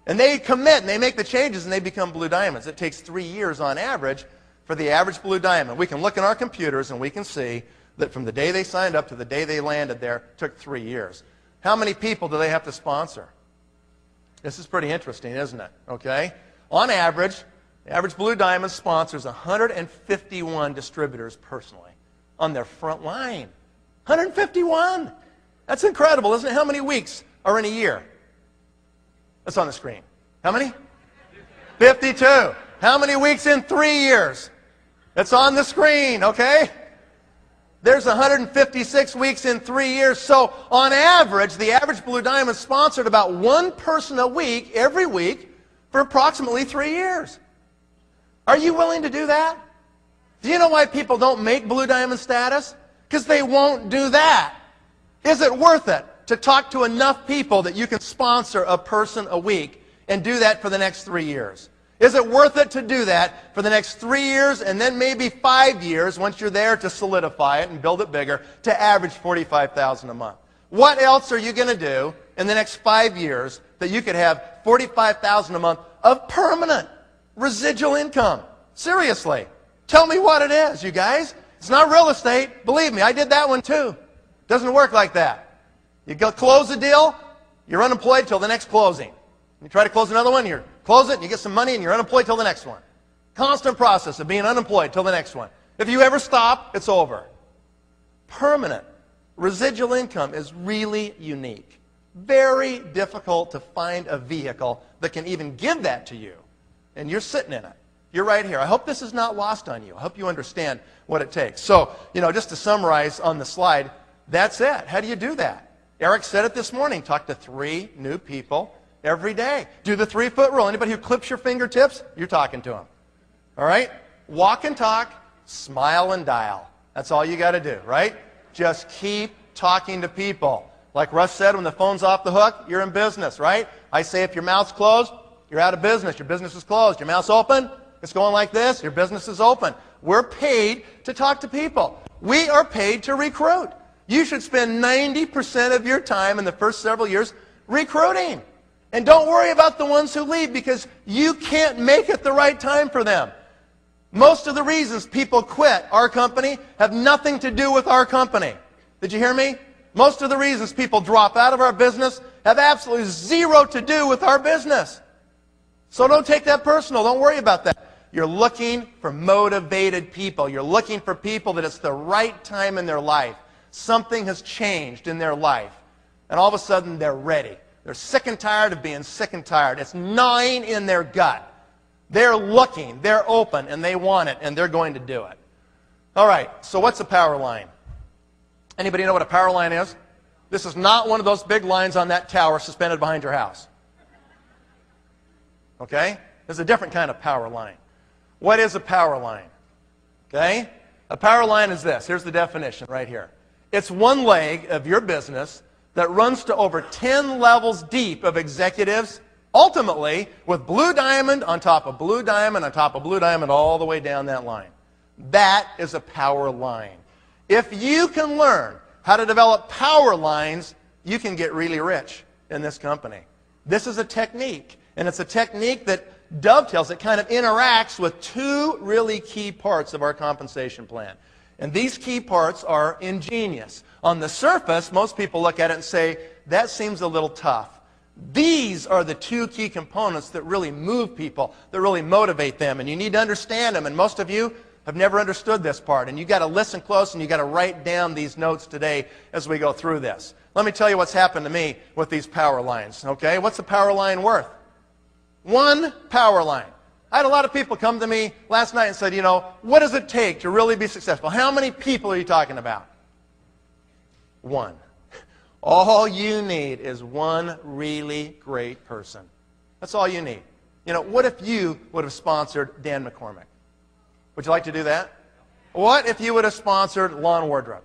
And they commit and they make the changes and they become Blue Diamonds. It takes 3 years on average for the average Blue Diamond. We can look in our computers and we can see that from the day they signed up to the day they landed there took 3 years. How many people do they have to sponsor? This is pretty interesting, isn't it? Okay? On average, the average Blue Diamond sponsors 151 distributors personally on their front line. 151! That's incredible, isn't it? How many weeks are in a year? That's on the screen. How many? 52. How many weeks in 3 years? It's on the screen, okay? There's 156 weeks in 3 years. So on average, the average Blue Diamond sponsored about one person a week, every week, for approximately 3 years. Are you willing to do that? Do you know why people don't make Blue Diamond status? Because they won't do that. Is it worth it to talk to enough people that you can sponsor a person a week and do that for the next 3 years? Is it worth it to do that for the next 3 years and then maybe 5 years once you're there to solidify it and build it bigger to average $45,000 a month? What else are you going to do in the next 5 years that you could have $45,000 a month of permanent residual income? Seriously. Tell me what it is, you guys. It's not real estate. Believe me, I did that one too. Doesn't work like that. You go close a deal, you're unemployed till the next closing. You try to close another one, you close it, and you get some money, and you're unemployed till the next one. Constant process of being unemployed till the next one. If you ever stop, it's over. Permanent residual income is really unique. Very difficult to find a vehicle that can even give that to you. And you're sitting in it. You're right here. I hope this is not lost on you. I hope you understand what it takes. So, just to summarize on the slide, That's it. How do you do that? Eric said it this morning. Talk to 3 new people every day. Do the 3-foot rule. Anybody who clips your fingertips, you're talking to them. All right? Walk and talk, smile and dial. That's all you got to do, right? Just keep talking to people. Like Russ said, when the phone's off the hook, you're in business, right? I say if your mouth's closed, you're out of business. Your business is closed. Your mouth's open, it's going like this, your business is open. We're paid to talk to people. We are paid to recruit. You should spend 90% of your time in the first several years recruiting. And don't worry about the ones who leave because you can't make it the right time for them. Most of the reasons people quit our company have nothing to do with our company. Did you hear me? Most of the reasons people drop out of our business have absolutely zero to do with our business. So don't take that personal. Don't worry about that. You're looking for motivated people. You're looking for people that it's the right time in their life. Something has changed in their life. And all of a sudden, they're ready. They're sick and tired of being sick and tired. It's gnawing in their gut. They're looking, they're open, and they want it, and they're going to do it. All right, so what's a power line? Anybody know what a power line is? This is not one of those big lines on that tower suspended behind your house. Okay? There's a different kind of power line. What is a power line? Okay? A power line is this. Here's the definition right here. It's one leg of your business that runs to over 10 levels deep of executives, ultimately with blue diamond on top of blue diamond on top of blue diamond all the way down that line. That is a power line. If you can learn how to develop power lines, you can get really rich in this company. This is a technique, and it's a technique that dovetails, it kind of interacts with 2 really key parts of our compensation plan. And these key parts are ingenious. On the surface, most people look at it and say, that seems a little tough. These are the 2 key components that really move people, that really motivate them, and you need to understand them. And most of you have never understood this part, and you've got to listen close, and you've got to write down these notes today as we go through this. Let me tell you what's happened to me with these power lines, okay? What's a power line worth? 1 power line. I had a lot of people come to me last night and said, you know, what does it take to really be successful? How many people are you talking about? 1. All you need is 1 really great person. That's all you need. You know, what if you would have sponsored Dan McCormick? Would you like to do that? What if you would have sponsored Lon Wardrop?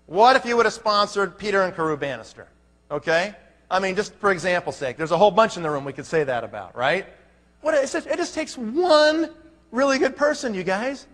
What if you would have sponsored Peter and Carew Bannister? Okay? I mean, just for example's sake, there's a whole bunch in the room we could say that about, right? It just takes 1 really good person, you guys.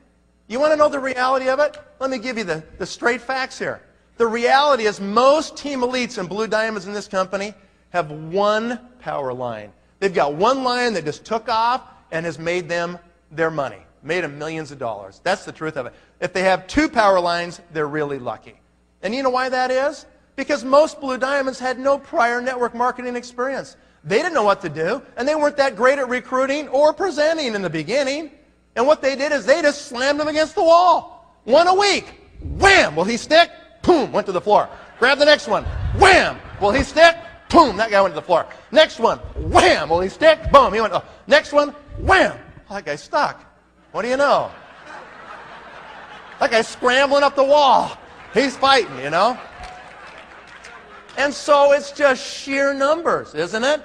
You want to know the reality of it? Let me give you the straight facts here. The reality is most team elites and blue diamonds in this company have 1 power line. They've got 1 line that just took off and has made them their money, made them millions of dollars. That's the truth of it. If they have 2 power lines, they're really lucky. And you know why that is? Because most blue diamonds had no prior network marketing experience. They didn't know what to do, and they weren't that great at recruiting or presenting in the beginning. And what they did is they just slammed them against the wall. 1 a week. Wham! Will he stick? Boom! Went to the floor. Grab the next one. Wham! Will he stick? Boom! That guy went to the floor. Next one. Wham! Will he stick? Boom! He went. Oh. Next one. Wham! Oh, that guy's stuck. What do you know? That guy's scrambling up the wall. He's fighting, you know? And so it's just sheer numbers, isn't it?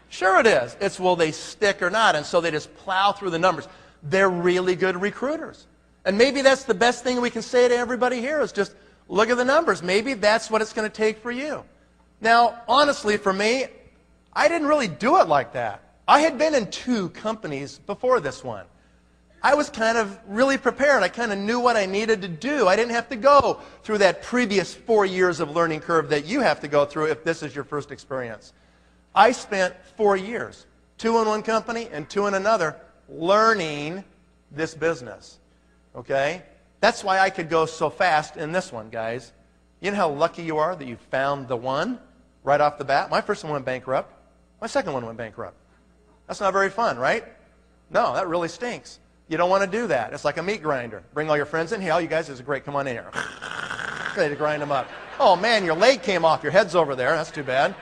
Sure it is. It's will they stick or not, and so they just plow through the numbers. They're really good recruiters. And maybe that's the best thing we can say to everybody here is just look at the numbers. Maybe that's what it's going to take for you. Now, honestly, for me, I didn't really do it like that. I had been in 2 companies before this one. I was kind of really prepared. I kind of knew what I needed to do. I didn't have to go through that previous 4 years of learning curve that you have to go through if this is your first experience. I spent 4 years, 2 in one company and 2 in another, learning this business. Okay? That's why I could go so fast in this one, guys. You know how lucky you are that you found the one right off the bat? My first one went bankrupt. My second one went bankrupt. That's not very fun, right? No, that really stinks. You don't want to do that. It's like a meat grinder. Bring all your friends in. Hey, all you guys, this is great. Come on in here. Ready to grind them up. Oh, man, your leg came off. Your head's over there. That's too bad.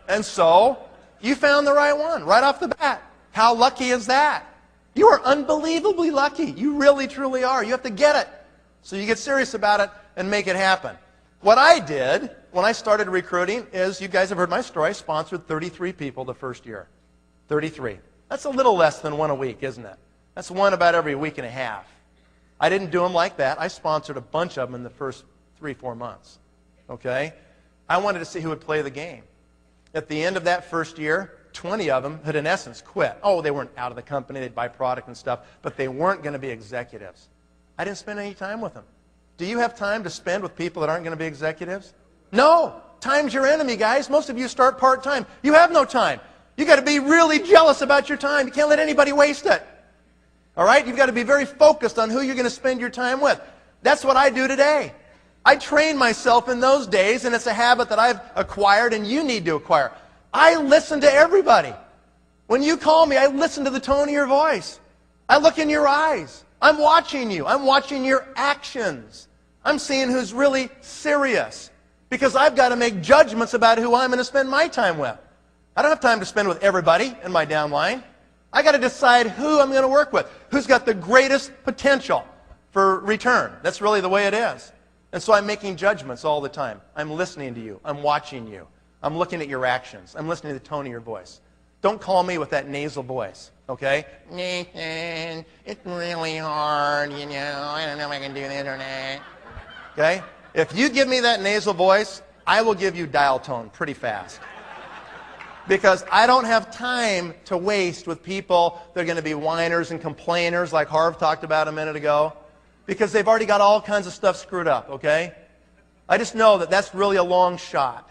And so, you found the right one right off the bat. How lucky is that? You are unbelievably lucky. You really, truly are. You have to get it. So you get serious about it and make it happen. What I did when I started recruiting is, you guys have heard my story, I sponsored 33 people the first year. 33. That's a little less than one a week, isn't it? That's one about every week and a half. I didn't do them like that. I sponsored a bunch of them in the first 3-4 months. Okay? I wanted to see who would play the game. At the end of that first year, 20 of them had, in essence, quit. Oh, they weren't out of the company. They'd buy product and stuff, but they weren't going to be executives. I didn't spend any time with them. Do you have time to spend with people that aren't going to be executives? No. Time's your enemy, guys. Most of you start part-time. You have no time. You've got to be really jealous about your time. You can't let anybody waste it. All right? You've got to be very focused on who you're going to spend your time with. That's what I do today. I trained myself in those days, and it's a habit that I've acquired and you need to acquire. I listen to everybody. When you call me, I listen to the tone of your voice. I look in your eyes. I'm watching you. I'm watching your actions. I'm seeing who's really serious, because I've got to make judgments about who I'm going to spend my time with. I don't have time to spend with everybody in my downline. I got to decide who I'm going to work with, who's got the greatest potential for return. That's really the way it is. And so I'm making judgments all the time. I'm listening to you. I'm watching you. I'm looking at your actions. I'm listening to the tone of your voice. Don't call me with that nasal voice, okay? Nathan, it's really hard, you know. I don't know if I can do this or not. Okay? If you give me that nasal voice, I will give you dial tone pretty fast. Because I don't have time to waste with people that are going to be whiners and complainers like Harv talked about a minute ago. Because they've already got all kinds of stuff screwed up, okay? I just know that that's really a long shot.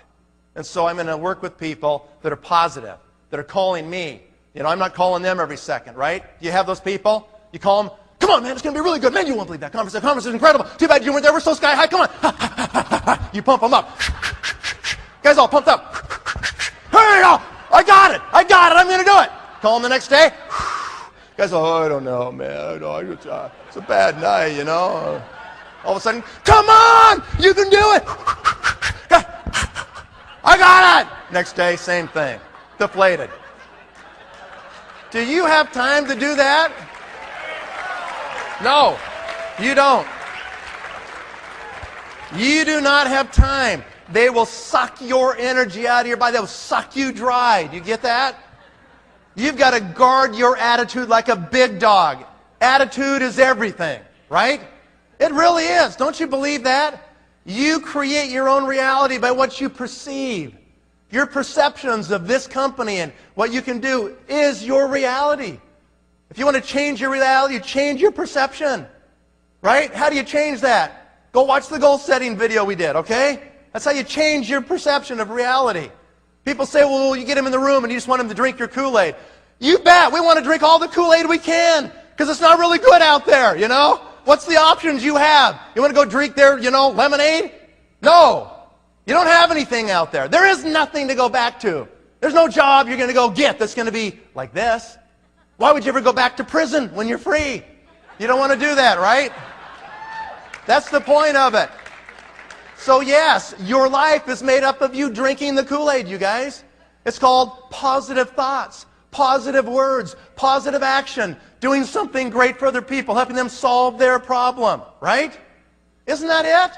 And so I'm going to work with people that are positive, that are calling me. You know, I'm not calling them every second, right? Do you have those people? You call them, come on, man, it's going to be really good. Man, you won't believe that conference. That conference is incredible. Too bad you weren't there. We're so sky high. Come on. You pump them up. Guys all pumped up. Hey, I got it. I'm going to do it. Call them the next day. Guys, oh, I don't know, man. It's a bad night, you know. All of a sudden, come on, you can do it. I got it. Next day, same thing. Deflated. Do you have time to do that? No, you don't. You do not have time. They will suck your energy out of your body. They will suck you dry. Do you get that? You've got to guard your attitude like a big dog. Attitude is everything, right? It really is. Don't you believe that? You create your own reality by what you perceive. Your perceptions of this company and what you can do is your reality. If you want to change your reality, change your perception. Right? How do you change that? Go watch the goal setting video we did, okay? That's how you change your perception of reality. People say, well, you get them in the room and you just want them to drink your Kool-Aid. You bet. We want to drink all the Kool-Aid we can because it's not really good out there, you know? What's the options you have? You want to go drink their, lemonade? No. You don't have anything out there. There is nothing to go back to. There's no job you're going to go get that's going to be like this. Why would you ever go back to prison when you're free? You don't want to do that, right? That's the point of it. So yes, your life is made up of you drinking the Kool-Aid, you guys. It's called positive thoughts, positive words, positive action, doing something great for other people, helping them solve their problem, right? Isn't that it?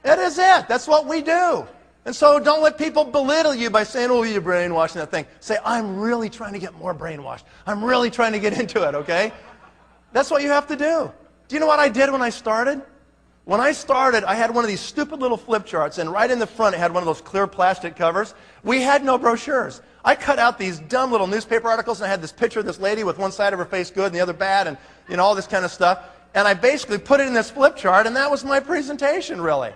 It is it. That's what we do. And so don't let people belittle you by saying, oh, you're brainwashing that thing. Say, I'm really trying to get more brainwashed. I'm really trying to get into it, okay? That's what you have to do. Do you know what I did when I started? When I started, I had one of these stupid little flip charts, and right in the front it had one of those clear plastic covers. We had no brochures. I cut out these dumb little newspaper articles, and I had this picture of this lady with one side of her face good and the other bad, and all this kind of stuff. And I basically put it in this flip chart, and that was my presentation, really.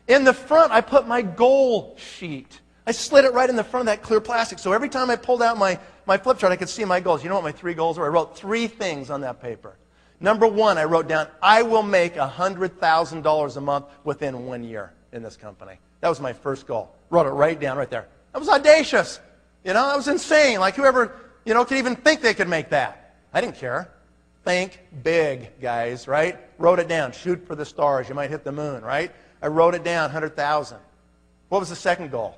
In the front, I put my goal sheet. I slid it right in the front of that clear plastic, so every time I pulled out my flip chart, I could see my goals. You know what my 3 goals were? I wrote 3 things on that paper. Number 1, I wrote down, I will make $100,000 a month within 1 year in this company. That was my first goal. Wrote it right down right there. That was audacious. That was insane. Like whoever, could even think they could make that. I didn't care. Think big, guys, right? Wrote it down. Shoot for the stars. You might hit the moon, right? I wrote it down, 100,000. What was the second goal?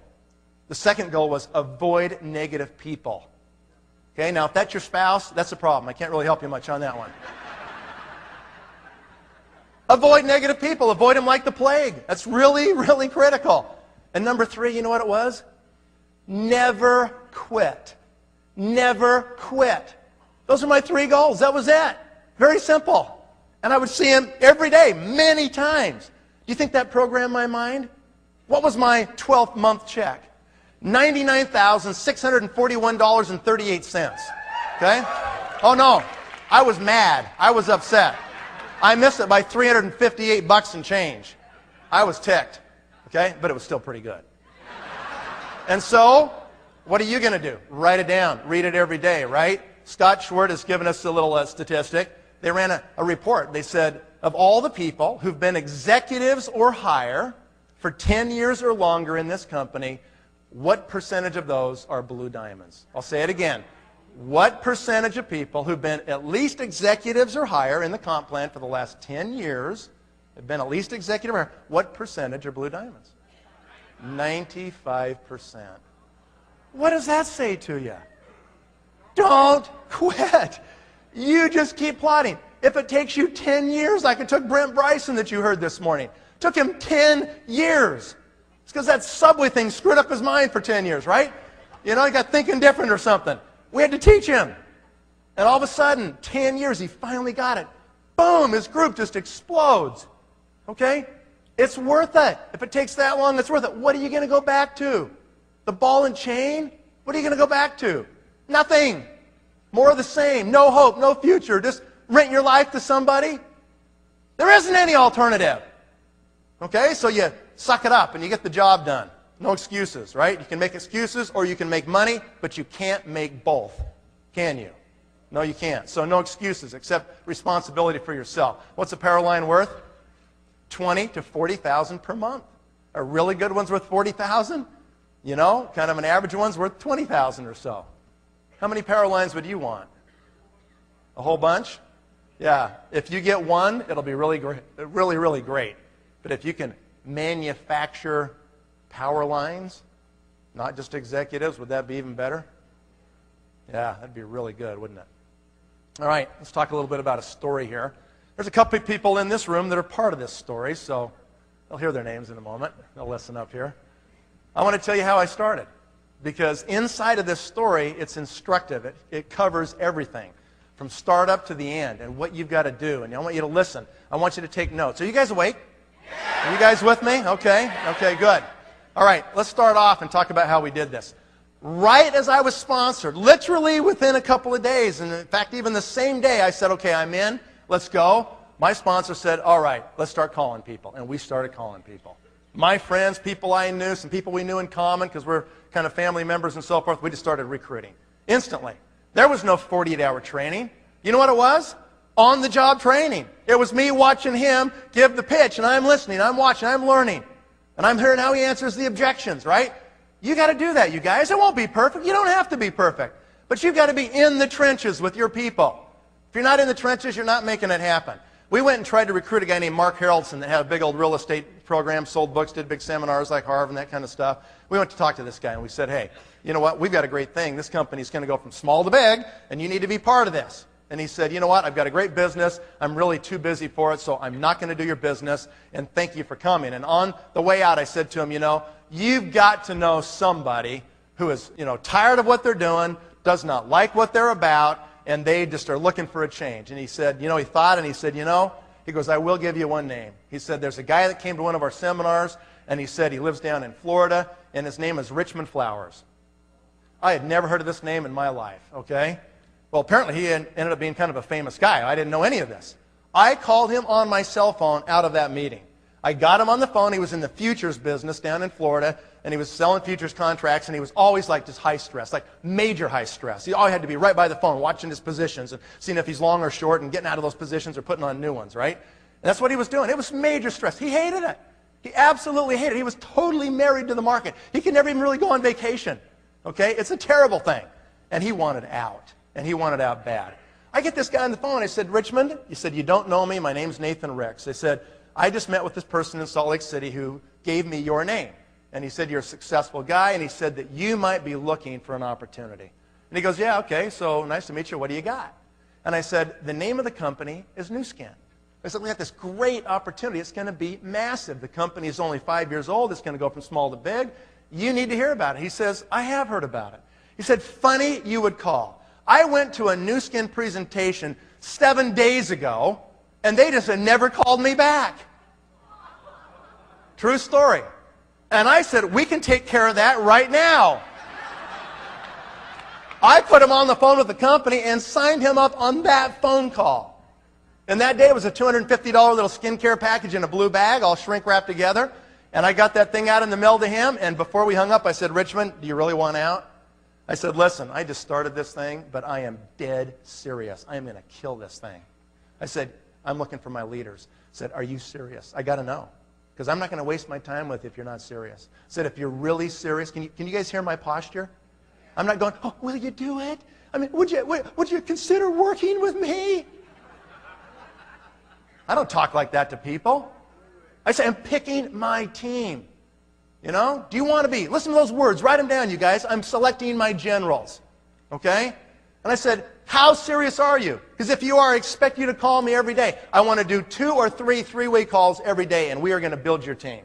The second goal was avoid negative people. Okay, now if that's your spouse, that's a problem. I can't really help you much on that one. Avoid negative people. Avoid them like the plague. That's really, really critical. And number 3, you know what it was? Never quit. Never quit. Those are my 3 goals. That was it. Very simple. And I would see him every day, many times. Do you think that programmed my mind? What was my 12th month check? $99,641.38. Okay? Oh no, I was mad. I was upset. I missed it by $358 and change. I was ticked. Okay? But it was still pretty good. And so, what are you going to do? Write it down. Read it every day, right? Scott Schwartz has given us a little statistic. They ran a report. They said, of all the people who've been executives or higher for 10 years or longer in this company, what percentage of those are blue diamonds? I'll say it again. What percentage of people who've been at least executives or higher in the comp plan for the last 10 years have been at least executive or higher? What percentage are blue diamonds? 95%. What does that say to you? Don't quit. You just keep plotting. If it takes you 10 years, like it took Brent Bryson that you heard this morning, it took him 10 years. It's because that Subway thing screwed up his mind for 10 years, right? You know, he got thinking different or something. We had to teach him. And all of a sudden, 10 years, he finally got it. Boom, his group just explodes. Okay? It's worth it. If it takes that long, it's worth it. What are you going to go back to? The ball and chain? What are you going to go back to? Nothing. More of the same. No hope, no future. Just rent your life to somebody. There isn't any alternative. Okay? So you suck it up and you get the job done. No excuses, right? You can make excuses or you can make money, but you can't make both. Can you? No, you can't. So no excuses except responsibility for yourself. What's a power line worth? 20 to 40,000 per month. A really good one's worth 40,000. You know, kind of an average one's worth 20,000 or so. How many power lines would you want? A whole bunch? Yeah. If you get one, it'll be really great, really, really great. But if you can manufacture power lines, not just executives, would that be even better? Yeah, that'd be really good, wouldn't it? All right, let's talk a little bit about a story here. There's a couple of people in this room that are part of this story, so they'll hear their names in a moment. They'll listen up here. I want to tell you how I started, because inside of this story, it's instructive. It covers everything, from startup to the end, and what you've got to do. And I want you to listen. I want you to take notes. Are you guys awake? Yeah. Are you guys with me? Okay. Okay, good. All right, let's start off and talk about how we did this. Right as I was sponsored, literally within a couple of days, and in fact, even the same day, I said, okay, I'm in. Let's go. My sponsor said, all right, let's start calling people. And we started calling people. My friends, people I knew, some people we knew in common because we're kind of family members and so forth, we just started recruiting. Instantly. There was no 48-hour training. You know what it was? On-the-job training. It was me watching him give the pitch, and I'm listening, I'm watching, I'm learning. And I'm hearing how he answers the objections, right? You got to do that, you guys. It won't be perfect. You don't have to be perfect. But you've got to be in the trenches with your people. If you're not in the trenches, you're not making it happen. We went and tried to recruit a guy named Mark Harrelson that had a big old real estate program, sold books, did big seminars like Harvard and that kind of stuff. We went to talk to this guy and we said, hey, you know what? We've got a great thing. This company's going to go from small to big and you need to be part of this. And he said, you know what? I've got a great business. I'm really too busy for it, so I'm not going to do your business. And thank you for coming. And on the way out, I said to him, you know, you've got to know somebody who is, you know, tired of what they're doing, does not like what they're about, and they just are looking for a change. And he said, you know, he thought, and he said, you know, he goes, I will give you one name. He said, there's a guy that came to one of our seminars, and he said he lives down in Florida, and his name is Richmond Flowers. I had never heard of this name in my life, okay? Well, apparently he ended up being kind of a famous guy. I didn't know any of this. I called him on my cell phone out of that meeting. I got him on the phone. He was in the futures business down in Florida, and he was selling futures contracts, and he was always like just high stress, like major high stress. He always had to be right by the phone watching his positions and seeing if he's long or short and getting out of those positions or putting on new ones, right? And that's what he was doing. It was major stress. He hated it. He absolutely hated it. He was totally married to the market. He could never even really go on vacation, okay? It's a terrible thing. And he wanted out, and he wanted out bad. I get this guy on the phone. I said, Richmond, he said, you don't know me. My name's Nathan Ricks. I said, I just met with this person in Salt Lake City who gave me your name. And he said, you're a successful guy, and he said that you might be looking for an opportunity. And he goes, yeah, okay, so nice to meet you. What do you got? And I said, the name of the company is Nu Skin. I said, we got this great opportunity. It's going to be massive. The company is only 5 years old. It's going to go from small to big. You need to hear about it. He says, I have heard about it. He said, funny you would call. I went to a Nu Skin presentation 7 days ago, and they just had never called me back. True story. And I said, we can take care of that right now. I put him on the phone with the company and signed him up on that phone call. And that day it was a $250 little skincare package in a blue bag, all shrink wrapped together. And I got that thing out in the mail to him, and before we hung up, I said, Richmond, do you really want out? I said, listen, I just started this thing, but I am dead serious. I am going to kill this thing. I said, I'm looking for my leaders. I said, are you serious? I got to know, because I'm not going to waste my time with you if you're not serious. I said, if you're really serious, can you guys hear my posture? I'm not going, oh, will you do it? I mean, would you consider working with me? I don't talk like that to people. I say, I'm picking my team. You know, do you want to be? Listen to those words. Write them down, you guys. I'm selecting my generals. Okay? And I said, how serious are you? Because if you are, I expect you to call me every day. I want to do 2 or 3 three-way calls every day, and we are going to build your team.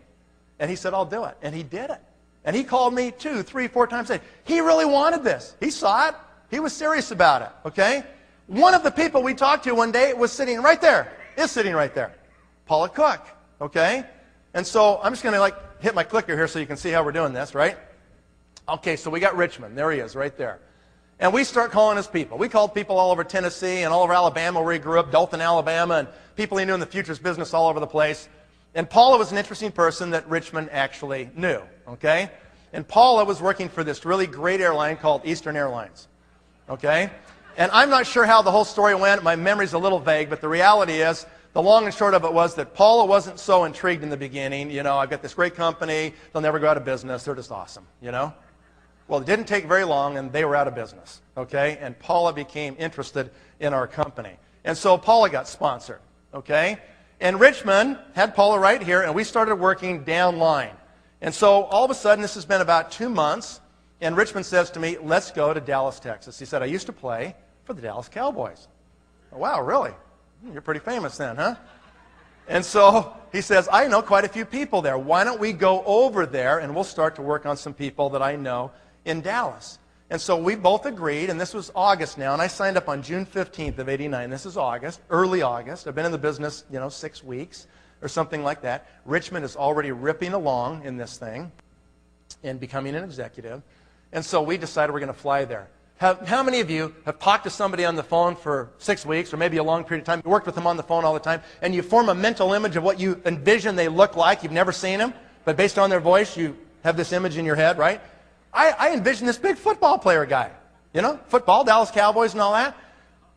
And he said, I'll do it. And he did it. And he called me 2, 3, 4 times a day. He really wanted this. He saw it. He was serious about it. Okay? One of the people we talked to one day was sitting right there. Is sitting right there. Paula Cook. Okay? And so I'm just going to hit my clicker here so you can see how we're doing this, right? Okay, so we got Richmond. There he is, right there. And we start calling his people. We called people all over Tennessee and all over Alabama where he grew up, Dothan, Alabama, and people he knew in the futures business all over the place. And Paula was an interesting person that Richmond actually knew, okay? And Paula was working for this really great airline called Eastern Airlines, okay? And I'm not sure how the whole story went. My memory's a little vague, but the reality is, the long and short of it was that Paula wasn't so intrigued in the beginning. You know, I've got this great company. They'll never go out of business. They're just awesome, you know? Well, it didn't take very long, and they were out of business, okay? And Paula became interested in our company. And so Paula got sponsored, okay? And Richmond had Paula right here, and we started working downline. And so all of a sudden, this has been about 2 months, and Richmond says to me, let's go to Dallas, Texas. He said, I used to play for the Dallas Cowboys. Oh, wow, really? You're pretty famous then, huh? And so he says, I know quite a few people there. Why don't we go over there, and we'll start to work on some people that I know in Dallas. And so we both agreed, and this was August now, and I signed up on June 15th of '89. This is August, early August. I've been in the business, 6 weeks or something like that. Richmond is already ripping along in this thing and becoming an executive. And so we decided we're going to fly there. How many of you have talked to somebody on the phone for 6 weeks or maybe a long period of time, you worked with them on the phone all the time, and you form a mental image of what you envision they look like? You've never seen them, but based on their voice, you have this image in your head, right? I envision this big football player guy, football, Dallas Cowboys and all that.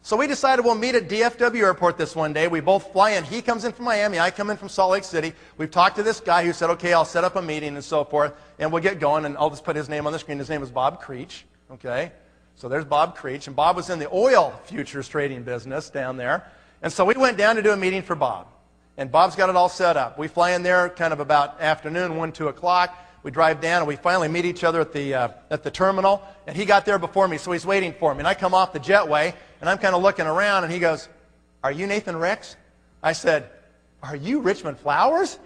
So we decided we'll meet at DFW Airport this one day. We both fly in. He comes in from Miami. I come in from Salt Lake City. We've talked to this guy who said, okay, I'll set up a meeting and so forth, and we'll get going, and I'll just put his name on the screen. His name is Bob Creech, okay? So there's Bob Creech, and Bob was in the oil futures trading business down there. And so we went down to do a meeting for Bob, and Bob's got it all set up. We fly in there kind of about afternoon, 1, 2 o'clock. We drive down, and we finally meet each other at the terminal, and he got there before me, so he's waiting for me. And I come off the jetway, and I'm kind of looking around, and he goes, are you Nathan Ricks? I said, are you Richmond Flowers?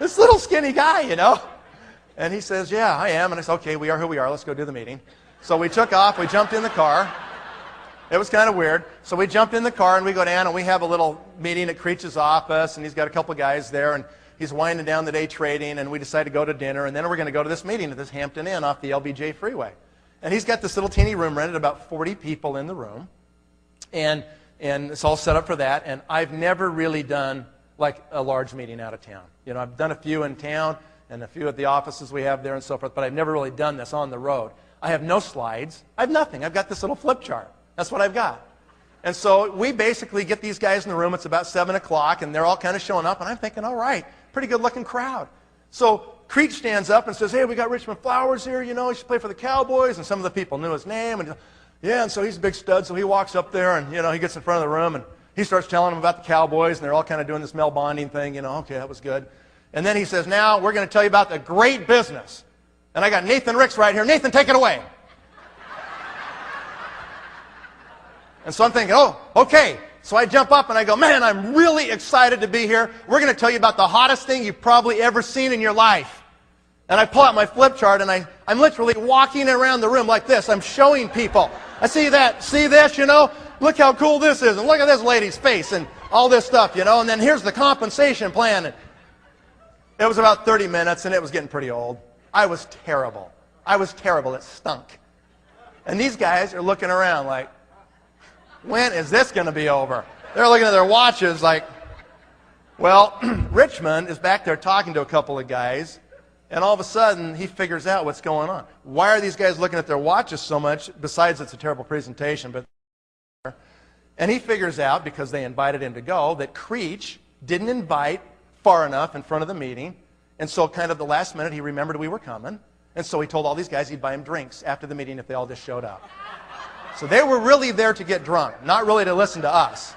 This little skinny guy, And he says, yeah, I am. And I said, okay, we are who we are. Let's go do the meeting. So we took off. We jumped in the car. It was kind of weird. So we jumped in the car, and we go down, and we have a little meeting at Creech's office, and he's got a couple of guys there, and he's winding down the day trading, and we decided to go to dinner, and then we're going to go to this meeting at this Hampton Inn off the LBJ Freeway. And he's got this little teeny room rented, about 40 people in the room, and it's all set up for that. And I've never really done like a large meeting out of town. I've done a few in town and a few at the offices we have there and so forth, but I've never really done this on the road. I have no slides. I have nothing. I've got this little flip chart. That's what I've got. And so we basically get these guys in the room. It's about 7 o'clock, and they're all kind of showing up, and I'm thinking, all right, pretty good-looking crowd. So Creech stands up and says, hey, we got Richmond Flowers here, he should play for the Cowboys, and some of the people knew his name, and yeah, and so he's a big stud, so he walks up there, and, he gets in front of the room, and he starts telling them about the Cowboys, and they're all kind of doing this Mel bonding thing, okay, that was good. And then he says, now we're going to tell you about the great business. And I got Nathan Ricks right here. Nathan, take it away. And so I'm thinking, oh, okay. So I jump up and I go, man, I'm really excited to be here. We're going to tell you about the hottest thing you've probably ever seen in your life. And I pull out my flip chart and I'm literally walking around the room like this. I'm showing people. I see that, see this, you know? Look how cool this is. And look at this lady's face and all this stuff, you know? And then here's the compensation plan. And it was about 30 minutes and it was getting pretty old. I was terrible. It stunk. And these guys are looking around like, when is this going to be over? They're looking at their watches like, well, Richmond is back there talking to a couple of guys, and all of a sudden he figures out what's going on. Why are these guys looking at their watches so much, besides it's a terrible presentation? And he figures out, because they invited him to go, that Creech didn't invite far enough in front of the meeting, and so kind of the last minute he remembered we were coming, and so he told all these guys he'd buy them drinks after the meeting if they all just showed up. So they were really there to get drunk, not really to listen to us.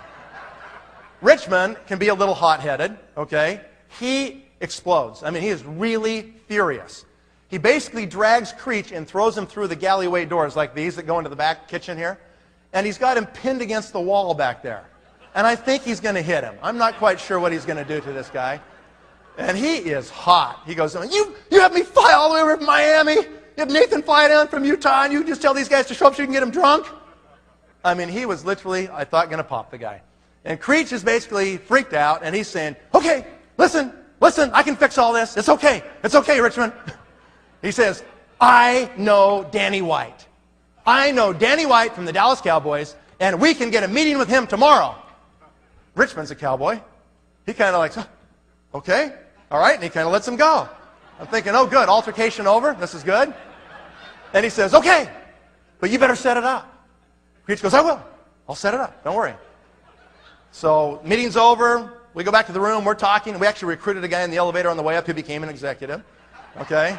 Richmond can be a little hot-headed, okay? He explodes. I mean, he is really furious. He basically drags Creech and throws him through the galleyway doors like these that go into the back kitchen here. And he's got him pinned against the wall back there. And I think he's going to hit him. I'm not quite sure what he's going to do to this guy. And he is hot. He goes, you have me fly all the way over from Miami? You have Nathan fly down from Utah and you just tell these guys to show up so you can get them drunk? I mean, he was literally, I thought, going to pop the guy. And Creech is basically freaked out, and he's saying, okay, listen, I can fix all this. It's okay, Richmond. He says, I know Danny White. I know Danny White from the Dallas Cowboys, and we can get a meeting with him tomorrow. Richmond's a cowboy. He kind of like, okay, all right, and he kind of lets him go. I'm thinking, oh, good, altercation over. This is good. And he says, okay, but you better set it up. Creech goes, I will. I'll set it up. Don't worry. So meeting's over. We go back to the room. We're talking. We actually recruited a guy in the elevator on the way up who became an executive. Okay?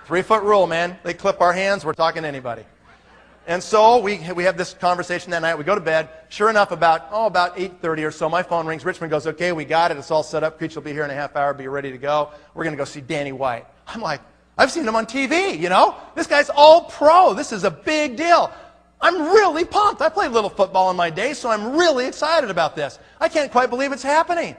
3-foot rule, man. They clip our hands. We're talking to anybody. And so we have this conversation that night. We go to bed. Sure enough, about 8:30 or so, my phone rings. Richmond goes, okay, we got it. It's all set up. Creech will be here in a half hour. Be ready to go. We're going to go see Danny White. I'm like, I've seen him on TV, you know? This guy's all pro. This is a big deal. I'm really pumped. I played little football in my day, so I'm really excited about this. I can't quite believe it's happening.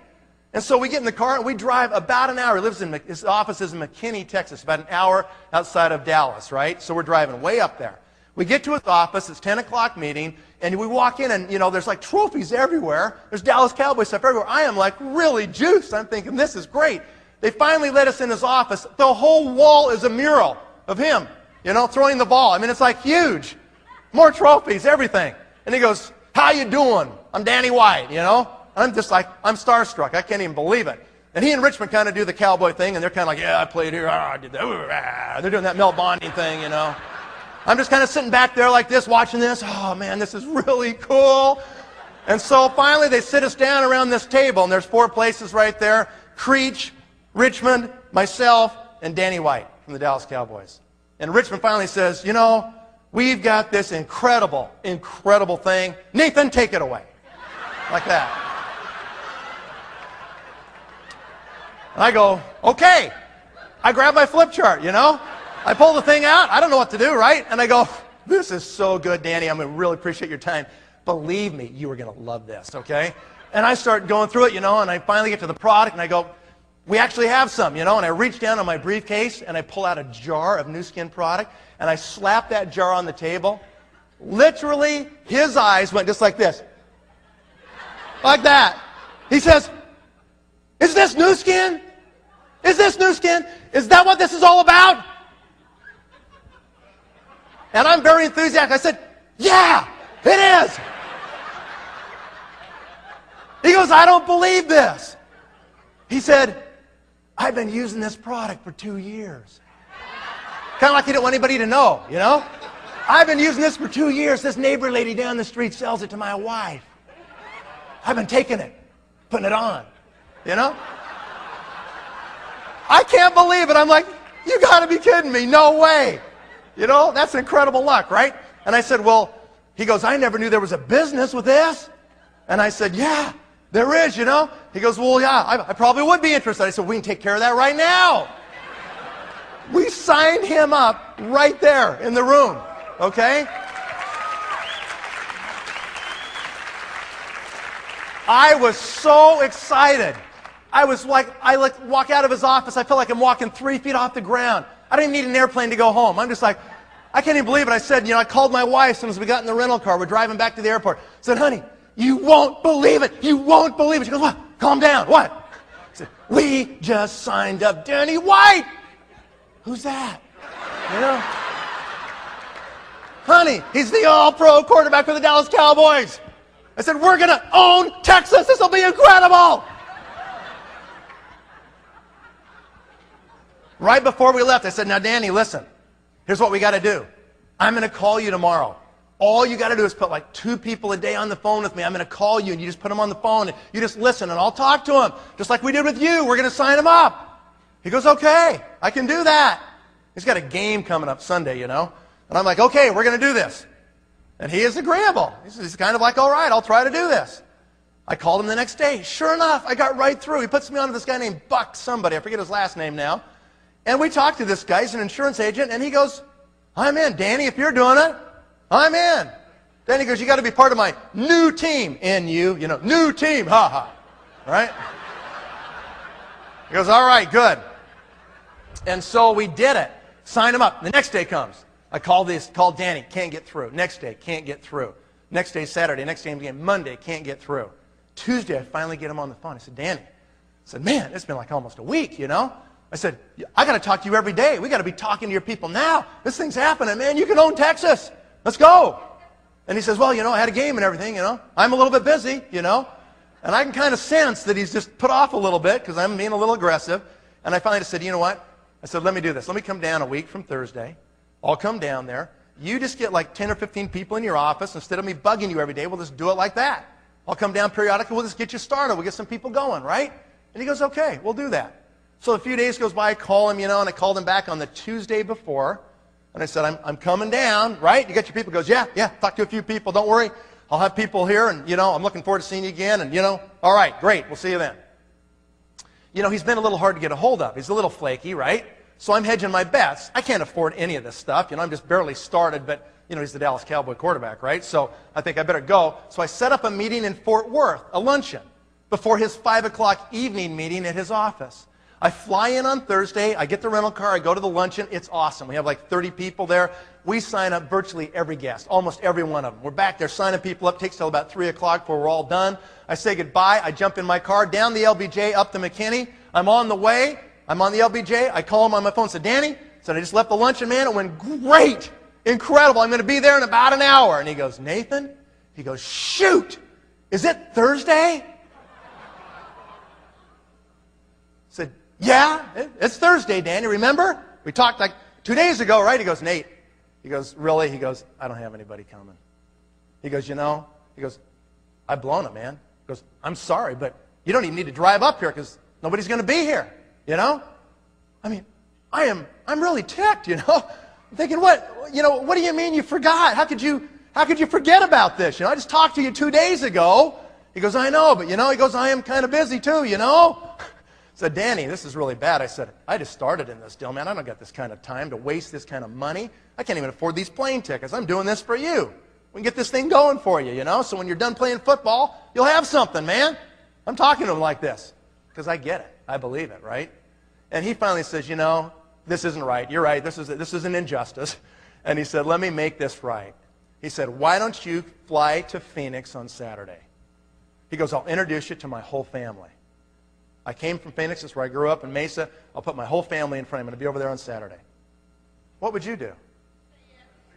And so we get in the car and we drive about an hour. His office is in McKinney, Texas, about an hour outside of Dallas, right? So we're driving way up there. We get to his office, it's 10 o'clock meeting, and we walk in and, you know, there's like trophies everywhere. There's Dallas Cowboys stuff everywhere. I am like really juiced. I'm thinking, this is great. They finally let us in his office. The whole wall is a mural of him, you know, throwing the ball. I mean, it's like huge. More trophies, everything. And he goes, how you doing? I'm Danny White, you know? I'm just like, I'm starstruck. I can't even believe it. And he and Richmond kind of do the cowboy thing, and they're kind of like, yeah, I played here. I did that. They're doing that Mel Bonding thing, you know? I'm just kind of sitting back there like this, watching this. Oh, man, this is really cool. And so finally they sit us down around this table, and there's 4 places right there. Creech, Richmond, myself, and Danny White from the Dallas Cowboys. And Richmond finally says, you know, we've got this incredible thing. Nathan, take it away. Like that. And I go, okay. I grab my flip chart, you know. I pull the thing out. I don't know what to do, right? And I go, this is so good, Danny. I'm going to really appreciate your time. Believe me, you are going to love this, okay? And I start going through it, you know, and I finally get to the product, and I go, we actually have some, you know. And I reach down on my briefcase, and I pull out a jar of Nu Skin product, and I slap that jar on the table. Literally, his eyes went just like this. Like that. He says, is this Nu Skin? Is this Nu Skin? Is that what this is all about? And I'm very enthusiastic. I said, yeah, it is. He goes, I don't believe this. He said, I've been using this product for 2 years. Kind of like he didn't want anybody to know, you know? I've been using this for 2 years. This neighbor lady down the street sells it to my wife. I've been taking it, putting it on, you know? I can't believe it. I'm like, you got to be kidding me. No way. You know, that's incredible luck, right? And I said, well, he goes, I never knew there was a business with this. And I said, yeah, there is, you know. He goes, well, yeah, I probably would be interested. I said, we can take care of that right now. We signed him up right there in the room, okay? I was so excited. I walk out of his office. I feel like I'm walking 3 feet off the ground. I don't even need an airplane to go home. I'm just like, I can't even believe it. I said, I called my wife as soon as we got in the rental car. We're driving back to the airport. I said, honey, you won't believe it. You won't believe it. She goes, what? Calm down. What? I said, we just signed up Danny White. Who's that? Honey, he's the all-pro quarterback for the Dallas Cowboys. I said, we're going to own Texas. This will be incredible. Right before we left, I said, now, Danny, listen. Here's what we got to do. I'm going to call you tomorrow. All you got to do is put like 2 people a day on the phone with me. I'm going to call you, and you just put them on the phone, and you just listen, and I'll talk to them, just like we did with you. We're going to sign them up. He goes, okay, I can do that. He's got a game coming up Sunday, And I'm like, okay, we're going to do this. And he is agreeable. He's kind of like, all right, I'll try to do this. I called him the next day. Sure enough, I got right through. He puts me on to this guy named Buck somebody. I forget his last name now. And we talked to this guy. He's an insurance agent. And he goes, I'm in. Danny, if you're doing it, I'm in. Then he goes, you got to be part of my new team. N-U, new team. Ha ha. Right? He goes, all right, good. And so we did it. Sign him up. The next day comes. I called Danny, can't get through. Next day, can't get through. Next day, Saturday. Next day, again, Monday, can't get through. Tuesday, I finally get him on the phone. I said, Danny. I said, man, it's been like almost a week, I said, I got to talk to you every day. We got to be talking to your people now. This thing's happening, man. You can own Texas. Let's go. And he says, well, I had a game and everything, I'm a little bit busy, And I can kind of sense that he's just put off a little bit because I'm being a little aggressive. And I finally just said, you know what? I said, let me do this. Let me come down a week from Thursday. I'll come down there. You just get like 10 or 15 people in your office. Instead of me bugging you every day, we'll just do it like that. I'll come down periodically. We'll just get you started. We'll get some people going, right? And he goes, okay, we'll do that. So a few days goes by. I call him, and I called him back on the Tuesday before. And I said, I'm coming down, right? You got your people. He goes, yeah, talk to a few people. Don't worry. I'll have people here, and, I'm looking forward to seeing you again. And, all right, great. We'll see you then. He's been a little hard to get a hold of. He's a little flaky, right? So I'm hedging my bets. I can't afford any of this stuff. I'm just barely started, but, he's the Dallas Cowboy quarterback, right? So I think I better go. So I set up a meeting in Fort Worth, a luncheon, before his 5 o'clock evening meeting at his office. I fly in on Thursday. I get the rental car. I go to the luncheon. It's awesome. We have like 30 people there. We sign up virtually every guest, almost every one of them. We're back there signing people up. It takes till about 3 o'clock before we're all done. I say goodbye. I jump in my car, down the LBJ, up to McKinney. I'm on the way. I'm on the LBJ. I call him on my phone. Said, Danny, I just left the luncheon, man. It went great. Incredible. I'm going to be there in about an hour. And he goes, Nathan? He goes, shoot. Is it Thursday? I said, yeah, it's Thursday, Danny. Remember? We talked like 2 days ago, right? He goes, Nate. He goes, really? He goes, I don't have anybody coming. He goes, He goes, I've blown it, man. He goes, I'm sorry, but you don't even need to drive up here because nobody's going to be here. I mean, I'm really ticked, I'm thinking, what do you mean you forgot? How could you forget about this? I just talked to you 2 days ago. He goes, I know, but he goes, I am kind of busy too, I said, Danny, this is really bad. I said, I just started in this deal, man. I don't got this kind of time to waste this kind of money. I can't even afford these plane tickets. I'm doing this for you. We can get this thing going for you, So when you're done playing football, you'll have something, man. I'm talking to him like this because I get it. I believe it, right? And he finally says, this isn't right. You're right. This is an injustice. And he said, let me make this right. He said, why don't you fly to Phoenix on Saturday? He goes, I'll introduce you to my whole family. I came from Phoenix. That's where I grew up in Mesa. I'll put my whole family in front of him. I'm going to be over there on Saturday. What would you do?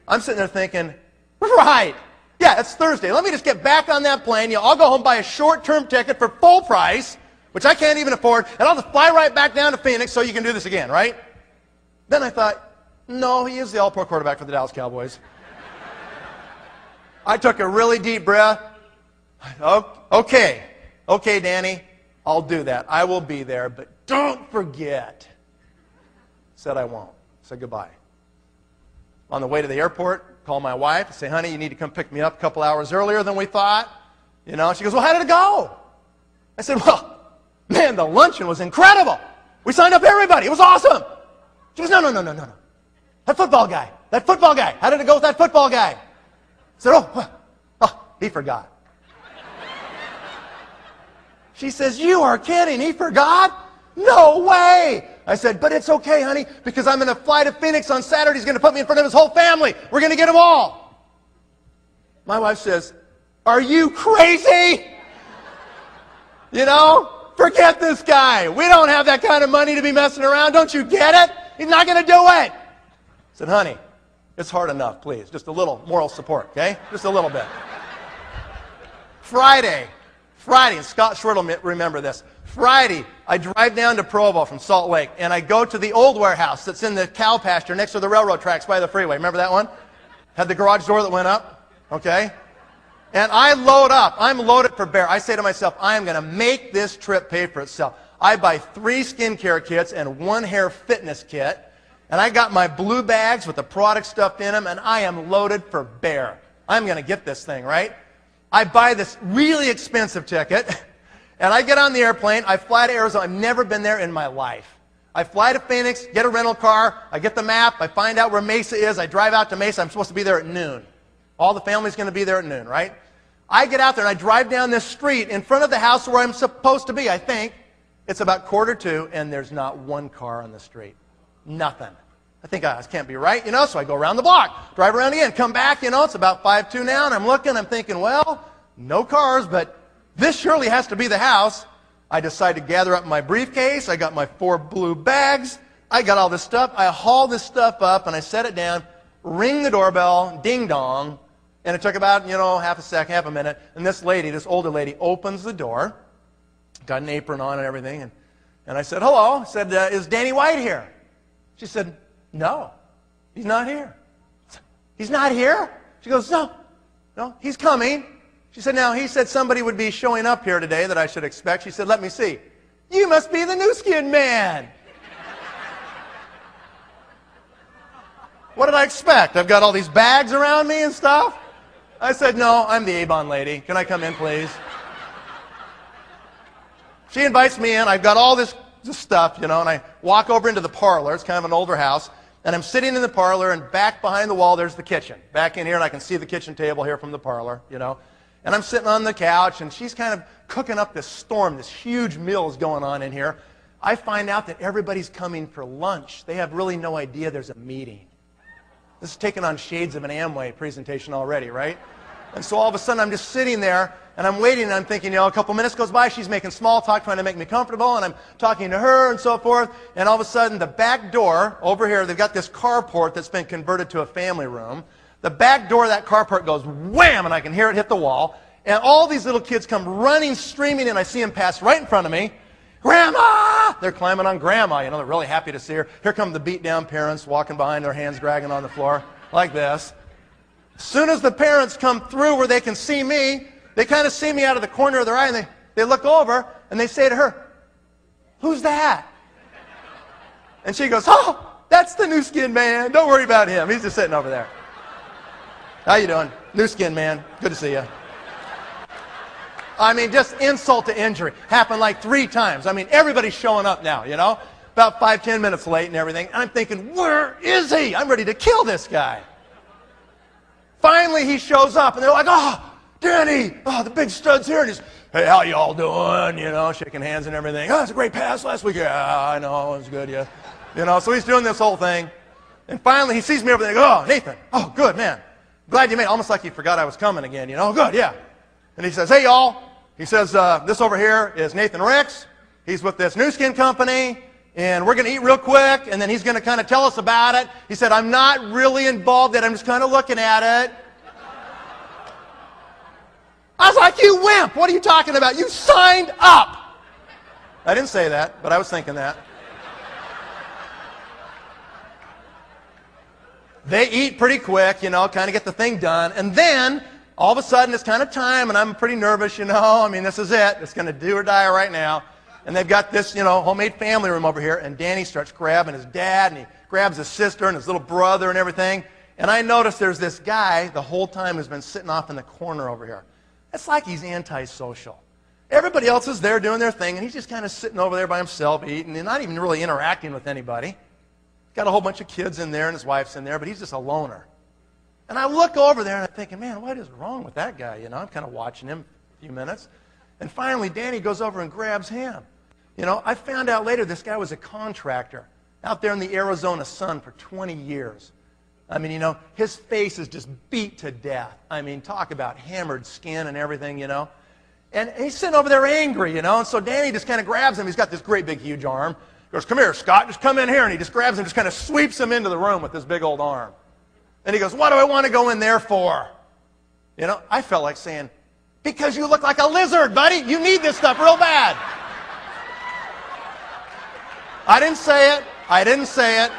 I'm sitting there thinking, right. Yeah, it's Thursday. Let me just get back on that plane. I'll go home, buy a short-term ticket for full price, which I can't even afford, and I'll just fly right back down to Phoenix so you can do this again, right? Then I thought, no, he is the all-pro quarterback for the Dallas Cowboys. I took a really deep breath. Okay, Danny, I'll do that. I will be there, but don't forget. Said I won't. Said goodbye. On the way to the airport, call my wife and say, honey, you need to come pick me up a couple hours earlier than we thought. She goes, well, how did it go? I said, well, man, the luncheon was incredible. We signed up everybody. It was awesome. She goes, no. That football guy. How did it go with that football guy? I said, he forgot. She says, you are kidding. He forgot? No way. I said, but it's okay, honey, because I'm going to fly to Phoenix on Saturday. He's going to put me in front of his whole family. We're going to get them all. My wife says, are you crazy? You know, forget this guy. We don't have that kind of money to be messing around. Don't you get it? He's not going to do it. I said, honey, it's hard enough, please. Just a little moral support, okay? Just a little bit. Friday, and Scott Short will remember this. Friday, I drive down to Provo from Salt Lake, and I go to the old warehouse that's in the cow pasture next to the railroad tracks by the freeway. Remember that one? Had the garage door that went up, okay? And I load up. I'm loaded for bear. I say to myself, I am going to make this trip pay for itself. I buy 3 skincare kits and 1 hair fitness kit, and I got my blue bags with the product stuffed in them, and I am loaded for bear. I'm going to get this thing, right? I buy this really expensive ticket, and I get on the airplane. I fly to Arizona. I've never been there in my life. I fly to Phoenix, get a rental car. I get the map. I find out where Mesa is. I drive out to Mesa. I'm supposed to be there at noon. All the family's going to be there at noon, right? I get out there, and I drive down this street in front of the house where I'm supposed to be, I think. It's about 1:45, and there's not one car on the street. Nothing. I think, this can't be right, you know, so I go around the block, drive around again, come back, you know, it's about 5:02 now, and I'm looking, I'm thinking, well, no cars, but this surely has to be the house. I decide to gather up my briefcase. I got my 4 blue bags. I got all this stuff. I haul this stuff up, and I set it down, ring the doorbell, ding dong, and it took about, you know, half a minute, and this lady, this older lady, opens the door, got an apron on and everything, and I said, hello. I said, is Danny White here? She said, no, he's not here. He's not here? She goes, no, he's coming. She said, now, he said somebody would be showing up here today that I should expect. She said, let me see. You must be the New Skin Man. What did I expect? I've got all these bags around me and stuff. I said, no, I'm the Avon lady. Can I come in, please? She invites me in. I've got all this stuff, you know, and I walk over into the parlor. It's kind of an older house. And I'm sitting in the parlor, and back behind the wall, there's the kitchen. Back in here, and I can see the kitchen table here from the parlor, you know. And I'm sitting on the couch, and she's kind of cooking up this storm. This huge meal is going on in here. I find out that everybody's coming for lunch. They have really no idea there's a meeting. This is taking on shades of an Amway presentation already, right? And so all of a sudden, I'm just sitting there, and I'm waiting, and I'm thinking, you know, a couple minutes goes by, she's making small talk, trying to make me comfortable, and I'm talking to her and so forth, and all of a sudden, the back door, over here, they've got this carport that's been converted to a family room. The back door of that carport goes wham, and I can hear it hit the wall, and all these little kids come running, screaming, and I see them pass right in front of me. Grandma! They're climbing on Grandma, you know, they're really happy to see her. Here come the beat-down parents walking behind, their hands dragging on the floor, like this. As soon as the parents come through where they can see me, they kind of see me out of the corner of their eye, and they look over, and they say to her, who's that? And she goes, oh, that's the New Skin Man. Don't worry about him. He's just sitting over there. How you doing? New Skin Man. Good to see you. I mean, just insult to injury. Happened like 3 times. I mean, everybody's showing up now, you know? About 5-10 minutes late and everything. And I'm thinking, where is he? I'm ready to kill this guy. Finally, he shows up, and they're like, oh, Danny, oh, the big stud's here. And he's, hey, how y'all doing? You know, shaking hands and everything. Oh, it's a great pass last week. Yeah, I know, it was good, yeah. You know, so he's doing this whole thing. And finally, he sees me over there and goes, oh, Nathan, oh, good, man. Glad you made it. Almost like he forgot I was coming again, you know. Good, yeah. And he says, hey, y'all. He says, this over here is Nathan Ricks. He's with this New Skin company. And we're going to eat real quick, and then he's going to kind of tell us about it. He said, I'm not really involved in it. I'm just kind of looking at it. I was like, you wimp. What are you talking about? You signed up. I didn't say that, but I was thinking that. They eat pretty quick, you know, kind of get the thing done. And then, all of a sudden, it's kind of time, and I'm pretty nervous, you know. I mean, this is it. It's going to do or die right now. And they've got this, you know, homemade family room over here, and Danny starts grabbing his dad, and he grabs his sister and his little brother and everything. And I notice there's this guy the whole time who's been sitting off in the corner over here. It's like he's antisocial. Everybody else is there doing their thing, and he's just kind of sitting over there by himself eating and not even really interacting with anybody. Got a whole bunch of kids in there, and his wife's in there, but he's just a loner. And I look over there, and I'm thinking, man, what is wrong with that guy? You know, I'm kind of watching him a few minutes. And finally, Danny goes over and grabs him. You know, I found out later this guy was a contractor out there in the Arizona sun for 20 years. I mean, you know, his face is just beat to death. I mean, talk about hammered skin and everything, you know. And he's sitting over there angry, you know. And so Danny just kind of grabs him. He's got this great big huge arm. He goes, "Come here, Scott, just come in here." And he just grabs him, just kind of sweeps him into the room with this big old arm. And he goes, "What do I want to go in there for?" You know, I felt like saying, "Because you look like a lizard, buddy. You need this stuff real bad." I didn't say it. I didn't say it.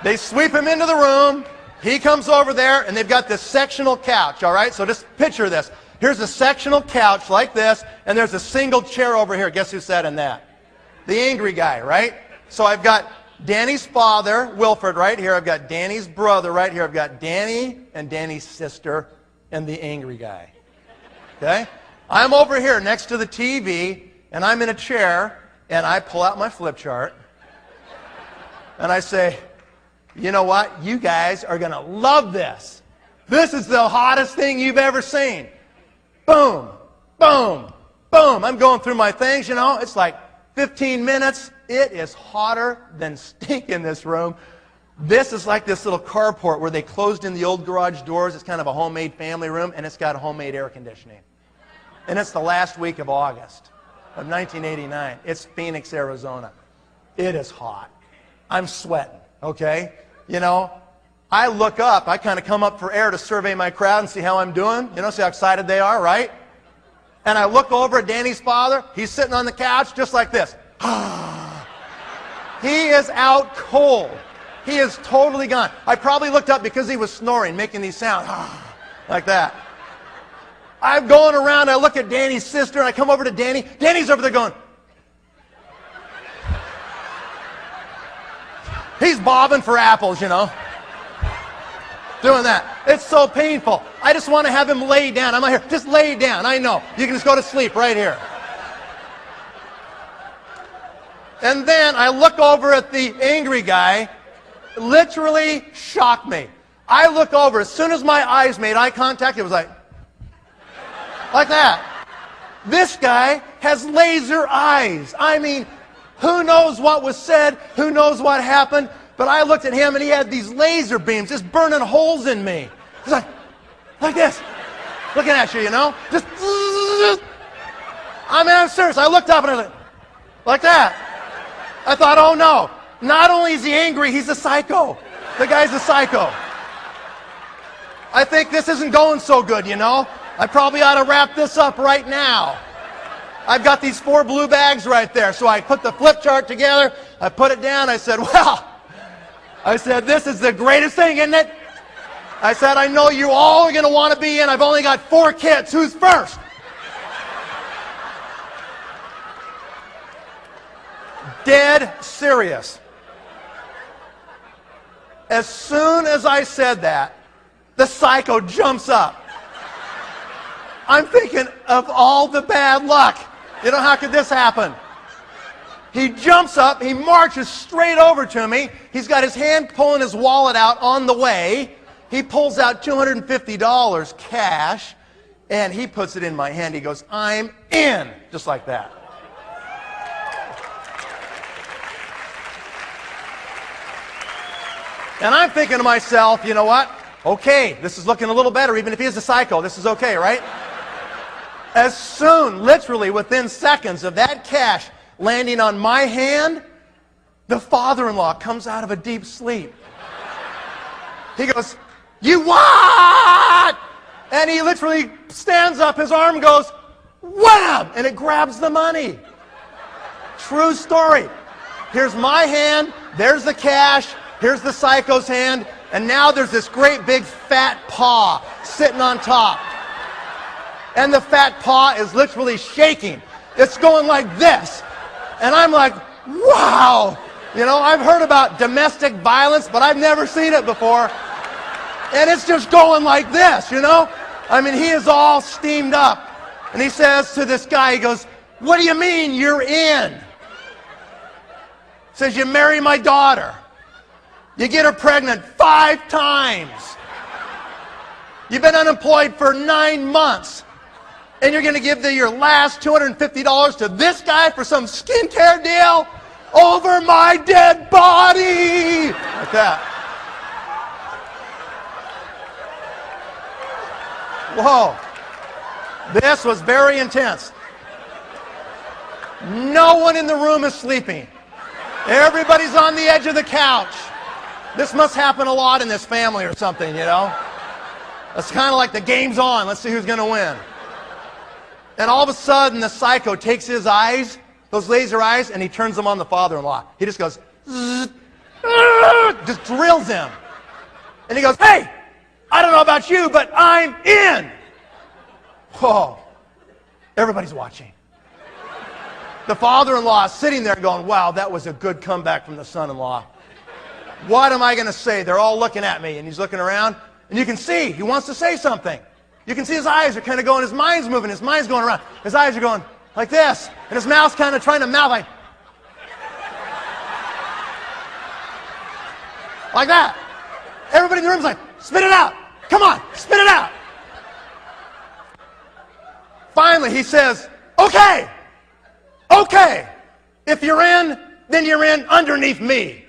They sweep him into the room. He comes over there, and they've got this sectional couch, all right? So just picture this. Here's a sectional couch like this, and there's a single chair over here. Guess who sat in that? The angry guy, right? So I've got Danny's father, Wilford, right here. I've got Danny's brother right here. I've got Danny and Danny's sister and the angry guy. Okay? I'm over here next to the TV, and I'm in a chair, and I pull out my flip chart, and I say, "You know what? You guys are going to love this. This is the hottest thing you've ever seen." Boom, boom, boom. I'm going through my things, you know. It's like 15 minutes. It is hotter than stink in this room. This is like this little carport where they closed in the old garage doors. It's kind of a homemade family room, and it's got homemade air conditioning. And it's the last week of August of 1989. It's Phoenix, Arizona. It is hot. I'm sweating, okay? You know, I look up. I kind of come up for air to survey my crowd and see how I'm doing. You know, see how excited they are, right? And I look over at Danny's father. He's sitting on the couch just like this. He is out cold. He is totally gone. I probably looked up because he was snoring, making these sounds like that. I'm going around. I look at Danny's sister, and I come over to Danny. Danny's over there going. He's bobbing for apples, you know. Doing that. It's so painful. I just want to have him lay down. I'm not here. Just lay down. I know. You can just go to sleep right here. And then I look over at the angry guy. Literally shocked me. I look over. As soon as my eyes made eye contact, it was like that. This guy has laser eyes. I mean, who knows what was said? Who knows what happened? But I looked at him, and he had these laser beams just burning holes in me. It's like this. Looking at you, you know? Just, I mean, I'm serious. I looked up, and I was like that. I thought, oh, no. Not only is he angry, he's a psycho. The guy's a psycho. I think this isn't going so good, you know? I probably ought to wrap this up right now. I've got these 4 blue bags right there. So I put the flip chart together. I put it down. I said, this is the greatest thing, isn't it? I said, I know you all are going to want to be in. I've only got 4 kids. Who's first? Dead serious. As soon as I said that, the psycho jumps up. I'm thinking of all the bad luck. You know, how could this happen? He jumps up, he marches straight over to me. He's got his hand pulling his wallet out on the way. He pulls out $250 cash, and he puts it in my hand. He goes, "I'm in," just like that. And I'm thinking to myself, you know what? Okay, this is looking a little better. Even if he is a psycho, this is okay, right? As soon, literally within seconds of that cash landing on my hand, the father-in-law comes out of a deep sleep. He goes, "You what?" And he literally stands up, his arm goes, wham! And it grabs the money. True story. Here's my hand, there's the cash, here's the psycho's hand, and now there's this great big fat paw sitting on top. And the fat paw is literally shaking. It's going like this. And I'm like, wow. You know, I've heard about domestic violence, but I've never seen it before. And it's just going like this, you know. I mean, he is all steamed up. And he says to this guy, he goes, "What do you mean you're in?" He says, "You marry my daughter. You get her pregnant 5 times. You've been unemployed for 9 months. And you're going to give your last $250 to this guy for some skincare deal over my dead body. Like that. Whoa. This was very intense. No one in the room is sleeping. Everybody's on the edge of the couch. This must happen a lot in this family or something, you know. It's kind of like the game's on. Let's see who's going to win. And all of a sudden, the psycho takes his eyes, those laser eyes, and he turns them on the father-in-law. He just goes, zzz, just drills him. And he goes, hey, I don't know about you, but I'm in. Whoa. Everybody's watching. The father-in-law is sitting there going, wow, that was a good comeback from the son-in-law. What am I going to say? They're all looking at me. And he's looking around. And you can see he wants to say something. You can see his eyes are kind of going, his mind's moving, his mind's going around. His eyes are going like this. And his mouth's kind of trying to mouth like that. Everybody in the room's like, spit it out. Come on, spit it out. Finally, he says, okay. Okay, if you're in, then you're in underneath me.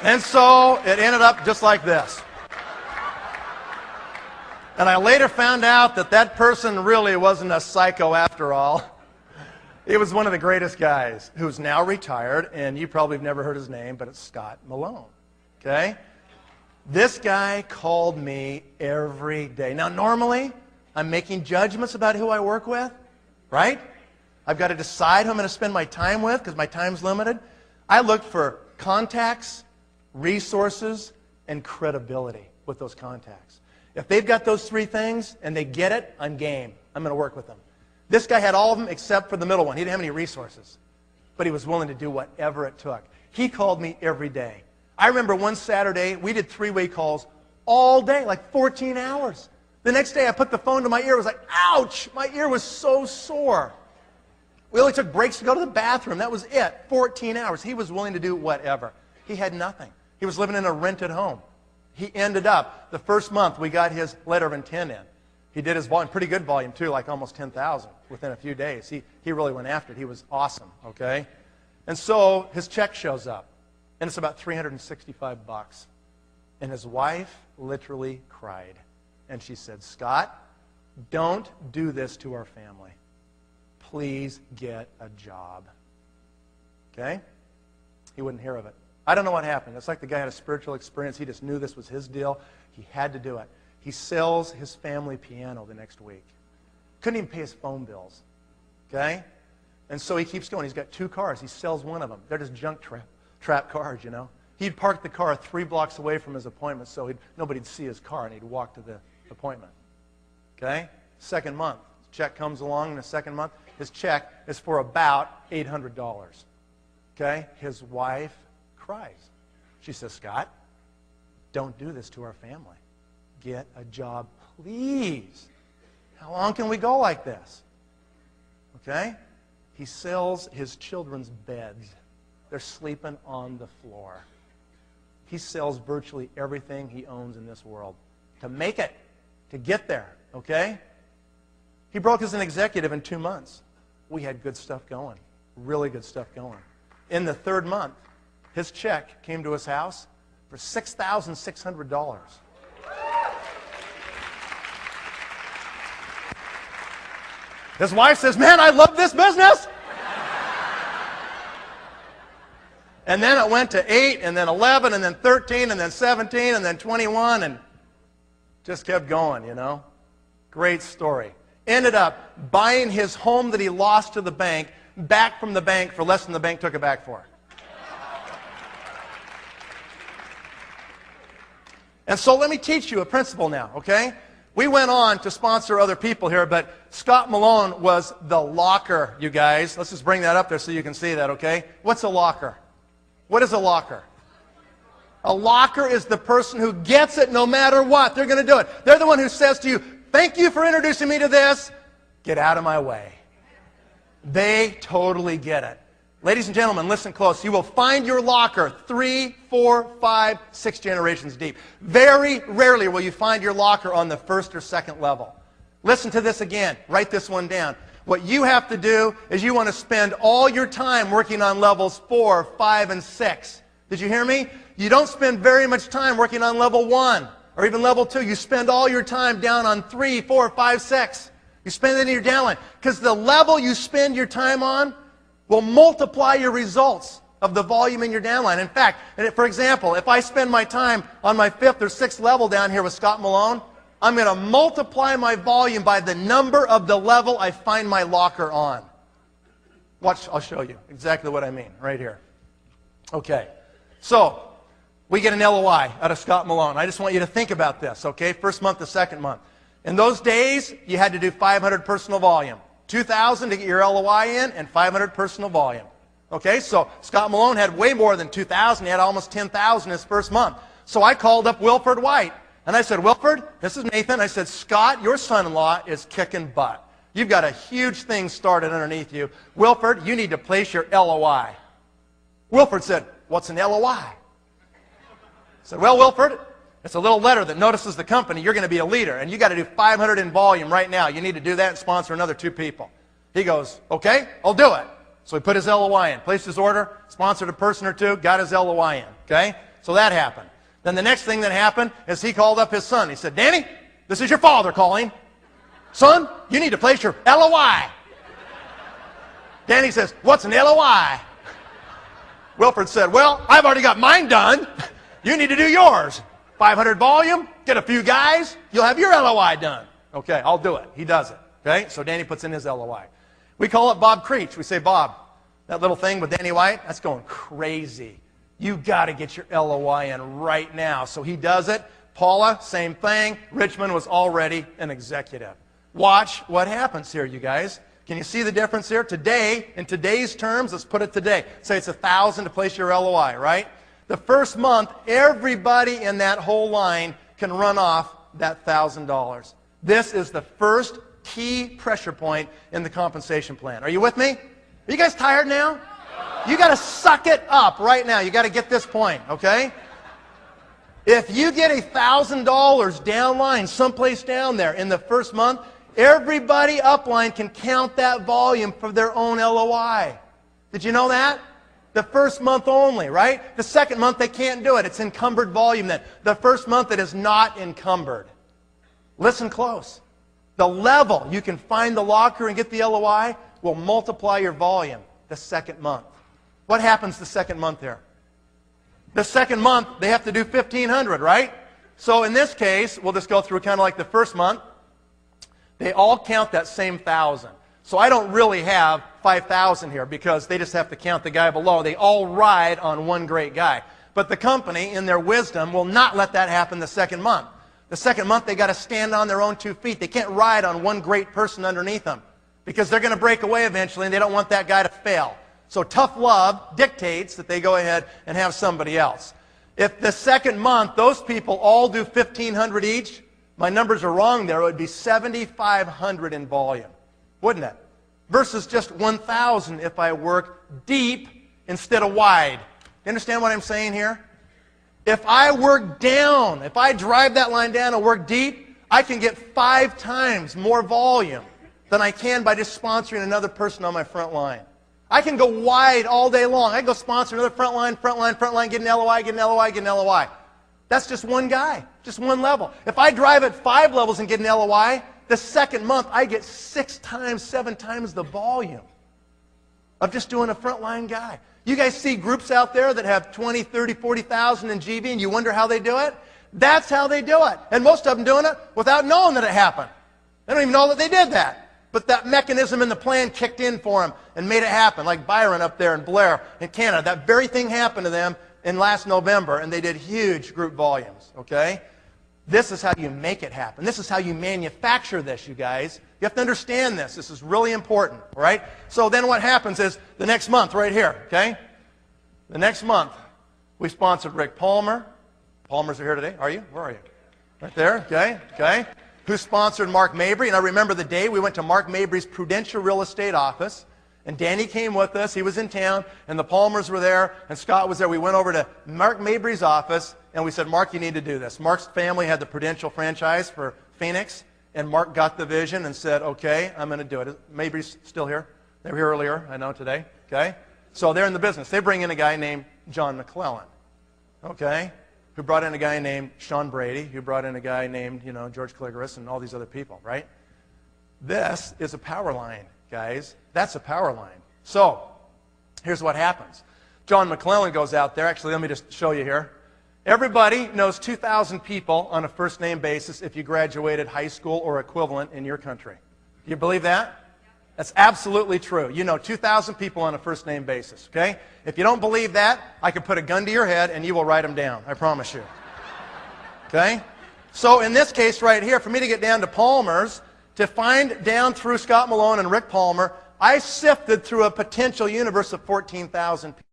And so it ended up just like this. And I later found out that that person really wasn't a psycho after all. He was one of the greatest guys who's now retired, and you probably have never heard his name, but it's Scott Malone. Okay? This guy called me every day. Now, normally, I'm making judgments about who I work with, right? I've got to decide who I'm going to spend my time with because my time's limited. I look for contacts, resources, and credibility with those contacts. If they've got those three things and they get it, I'm game. I'm going to work with them. This guy had all of them except for the middle one. He didn't have any resources. But he was willing to do whatever it took. He called me every day. I remember one Saturday, we did three-way calls all day, like 14 hours. The next day, I put the phone to my ear. It was like, ouch! My ear was so sore. We only took breaks to go to the bathroom. That was it. 14 hours. He was willing to do whatever. He had nothing. He was living in a rented home. He ended up, the first month, we got his letter of intent in. He did his volume, pretty good volume too, like almost 10,000 within a few days. He really went after it. He was awesome, okay? And so his check shows up, and it's about $365. And his wife literally cried. And she said, Scott, don't do this to our family. Please get a job. Okay? He wouldn't hear of it. I don't know what happened. It's like the guy had a spiritual experience. He just knew this was his deal. He had to do it. He sells his family piano the next week. Couldn't even pay his phone bills. Okay? And so he keeps going. He's got 2 cars. He sells one of them. They're just junk trap cars, you know. He'd park the car 3 blocks away from his appointment so nobody'd see his car, and he'd walk to the appointment. Okay? Second month. Check comes along in the second month. His check is for about $800. Okay? His wife cries. She says, Scott, don't do this to our family. Get a job, please. How long can we go like this? Okay? He sells his children's beds. They're sleeping on the floor. He sells virtually everything he owns in this world to make it, to get there. Okay? He broke as an executive in 2 months. We had good stuff going, really good stuff going. In the 3rd month, his check came to his house for $6,600. His wife says, man, I love this business. And then it went to 8, and then 11, and then 13, and then 17, and then 21, and just kept going, you know. Great story. Ended up buying his home that he lost to the bank back from the bank for less than the bank took it back for. And so let me teach you a principle now, okay? We went on to sponsor other people here, but Scott Malone was the locker, you guys. Let's just bring that up there so you can see that, okay? What's a locker? What is a locker? A locker is the person who gets it no matter what. They're going to do it. They're the one who says to you, thank you for introducing me to this. Get out of my way. They totally get it. Ladies and gentlemen, listen close. You will find your locker 3, 4, 5, 6 generations deep. Very rarely will you find your locker on the first or second level. Listen to this again. Write this one down. What you have to do is you want to spend all your time working on levels 4, 5, and 6. Did you hear me? You don't spend very much time working on level 1 or even level 2. You spend all your time down on 3, 4, 5, 6. You spend it in your downline. Because the level you spend your time on will multiply your results of the volume in your downline. In fact, for example, if I spend my time on my 5th or 6th level down here with Scott Malone, I'm going to multiply my volume by the number of the level I find my locker on. Watch, I'll show you exactly what I mean right here. Okay, so we get an LOI out of Scott Malone. I just want you to think about this, okay? First month to second month. In those days, you had to do 500 personal volume. 2,000 to get your LOI in and 500 personal volume. Okay, so Scott Malone had way more than 2,000. He had almost 10,000 his first month. So I called up Wilford White. And I said, Wilford, this is Nathan. I said, Scott, your son-in-law is kicking butt. You've got a huge thing started underneath you. Wilford, you need to place your LOI. Wilford said, what's an LOI? I said, well, Wilford, it's a little letter that notices the company. You're going to be a leader, and you got to do 500 in volume right now. You need to do that and sponsor another 2 people. He goes, okay, I'll do it. So he put his LOI in, placed his order, sponsored a person or 2, got his LOI in. Okay, so that happened. Then the next thing that happened is he called up his son. He said, Danny, this is your father calling. Son, you need to place your LOI. Danny says, what's an LOI? Wilford said, well, I've already got mine done. You need to do yours. 500 volume, get a few guys, you'll have your LOI done. Okay, I'll do it. He does it. Okay, so Danny puts in his LOI. We call up Bob Creech. We say, Bob, that little thing with Danny White, that's going crazy. You got to get your LOI in right now. So he does it. Paula, same thing. Richmond was already an executive. Watch what happens here, you guys. Can you see the difference here? Today, in today's terms, let's put it today. Say it's $1,000 to place your LOI, right? The first month, everybody in that whole line can run off that $1,000. This is the first key pressure point in the compensation plan. Are you with me? Are you guys tired now? You got to suck it up right now. You got to get this point, okay? If you get $1,000 downline, someplace down there in the first month, everybody upline can count that volume for their own LOI. Did you know that? The first month only, right? The second month they can't do it. It's encumbered volume then. The first month it is not encumbered. Listen close. The level you can find the locker and get the LOI will multiply your volume the second month. What happens the second month here? The second month, they have to do 1,500, right? So in this case, we'll just go through kind of like the first month. They all count that same 1,000. So I don't really have 5,000 here because they just have to count the guy below. They all ride on one great guy. But the company, in their wisdom, will not let that happen the second month. The second month, they got to stand on their own 2 feet. They can't ride on one great person underneath them because they're going to break away eventually, and they don't want that guy to fail. So tough love dictates that they go ahead and have somebody else. If the second month, those people all do 1,500 each, my numbers are wrong there, it would be 7,500 in volume, wouldn't it? Versus just 1,000 if I work deep instead of wide. You understand what I'm saying here? If I work down, if I drive that line down and work deep, I can get 5 times more volume than I can by just sponsoring another person on my front line. I can go wide all day long. I can go sponsor another front line, get an LOI, get an LOI, get an LOI. That's just one guy, just one level. If I drive at 5 levels and get an LOI, the second month I get 6 times, 7 times the volume of just doing a frontline guy. You guys see groups out there that have 20, 30, 40,000 in GV and you wonder how they do it? That's how they do it. And most of them doing it without knowing that it happened. They don't even know that they did that. But that mechanism in the plan kicked in for them and made it happen. Like Byron up there in Blair in Canada. That very thing happened to them in last November, and they did huge group volumes, okay? This is how you make it happen. This is how you manufacture this, you guys. You have to understand this. This is really important, all right? So then what happens is the next month right here, okay? The next month, we sponsored Rick Palmer. Palmers are here today. Are you? Where are you? Right there, okay, okay. Who sponsored Mark Mabry. And I remember the day we went to Mark Mabry's Prudential Real Estate office. And Danny came with us. He was in town, and the Palmers were there, and Scott was there. We went over to Mark Mabry's office, and we said, Mark, you need to do this. Mark's family had the Prudential franchise for Phoenix, and Mark got the vision and said, okay, I'm going to do it. Mabry's still here. They were here earlier, I know, today. Okay? So they're in the business. They bring in a guy named John McClellan, okay, who brought in a guy named Sean Brady, who brought in a guy named, George Caligaris and all these other people, right? This is a power line, guys. That's a power line. So here's what happens. John McClellan goes out there. Actually, let me just show you here. Everybody knows 2,000 people on a first-name basis if you graduated high school or equivalent in your country. Do you believe that? That's absolutely true. You know 2,000 people on a first-name basis, okay? If you don't believe that, I can put a gun to your head and you will write them down. I promise you. Okay? So in this case right here, for me to get down to Palmer's, to find down through Scott Malone and Rick Palmer, I sifted through a potential universe of 14,000 people.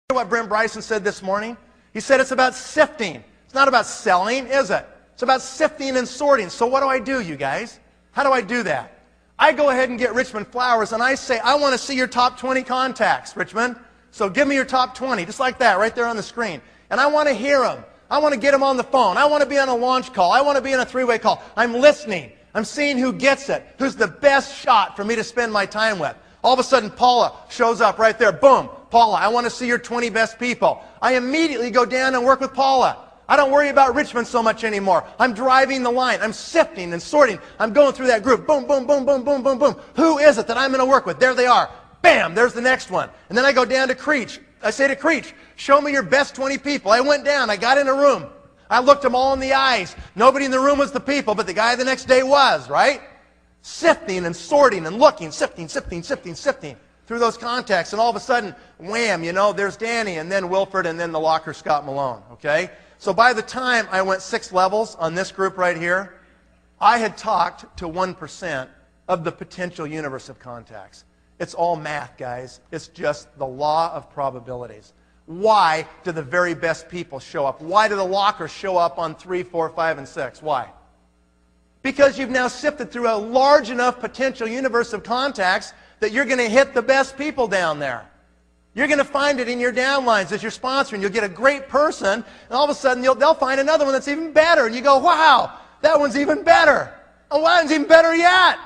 You know what Brent Bryson said this morning? He said it's about sifting. It's not about selling, is it? It's about sifting and sorting. So what do, you guys? How do I do that? I go ahead and get Richmond Flowers, and I say, I want to see your top 20 contacts, Richmond. So give me your top 20, just like that, right there on the screen. And I want to hear them. I want to get them on the phone. I want to be on a launch call. I want to be on a three-way call. I'm listening. I'm seeing who gets it, who's the best shot for me to spend my time with. All of a sudden, Paula shows up right there. Boom. Paula, I want to see your 20 best people. I immediately go down and work with Paula. I don't worry about Richmond so much anymore. I'm driving the line. I'm sifting and sorting. I'm going through that group. Boom, boom, boom, boom, boom, boom, boom. Who is it that I'm going to work with? There they are. Bam, there's the next one. And then I go down to Creech. I say to Creech, show me your best 20 people. I went down. I got in a room. I looked them all in the eyes. Nobody in the room was the people, but the guy the next day was, right? Sifting and sorting and looking, sifting through those contacts. And all of a sudden, wham, there's Danny, and then Wilford, and then the locker Scott Malone, okay? So by the time I went 6 levels on this group right here, I had talked to 1% of the potential universe of contacts. It's all math, guys. It's just the law of probabilities. Why do the very best people show up? Why do the lockers show up on 3, 4, 5, and 6? Why? Because you've now sifted through a large enough potential universe of contacts that you're going to hit the best people down there. You're going to find it in your downlines as you're sponsoring. You'll get a great person, and all of a sudden they'll find another one that's even better. And you go, wow, that one's even better. Oh, that one's even better yet.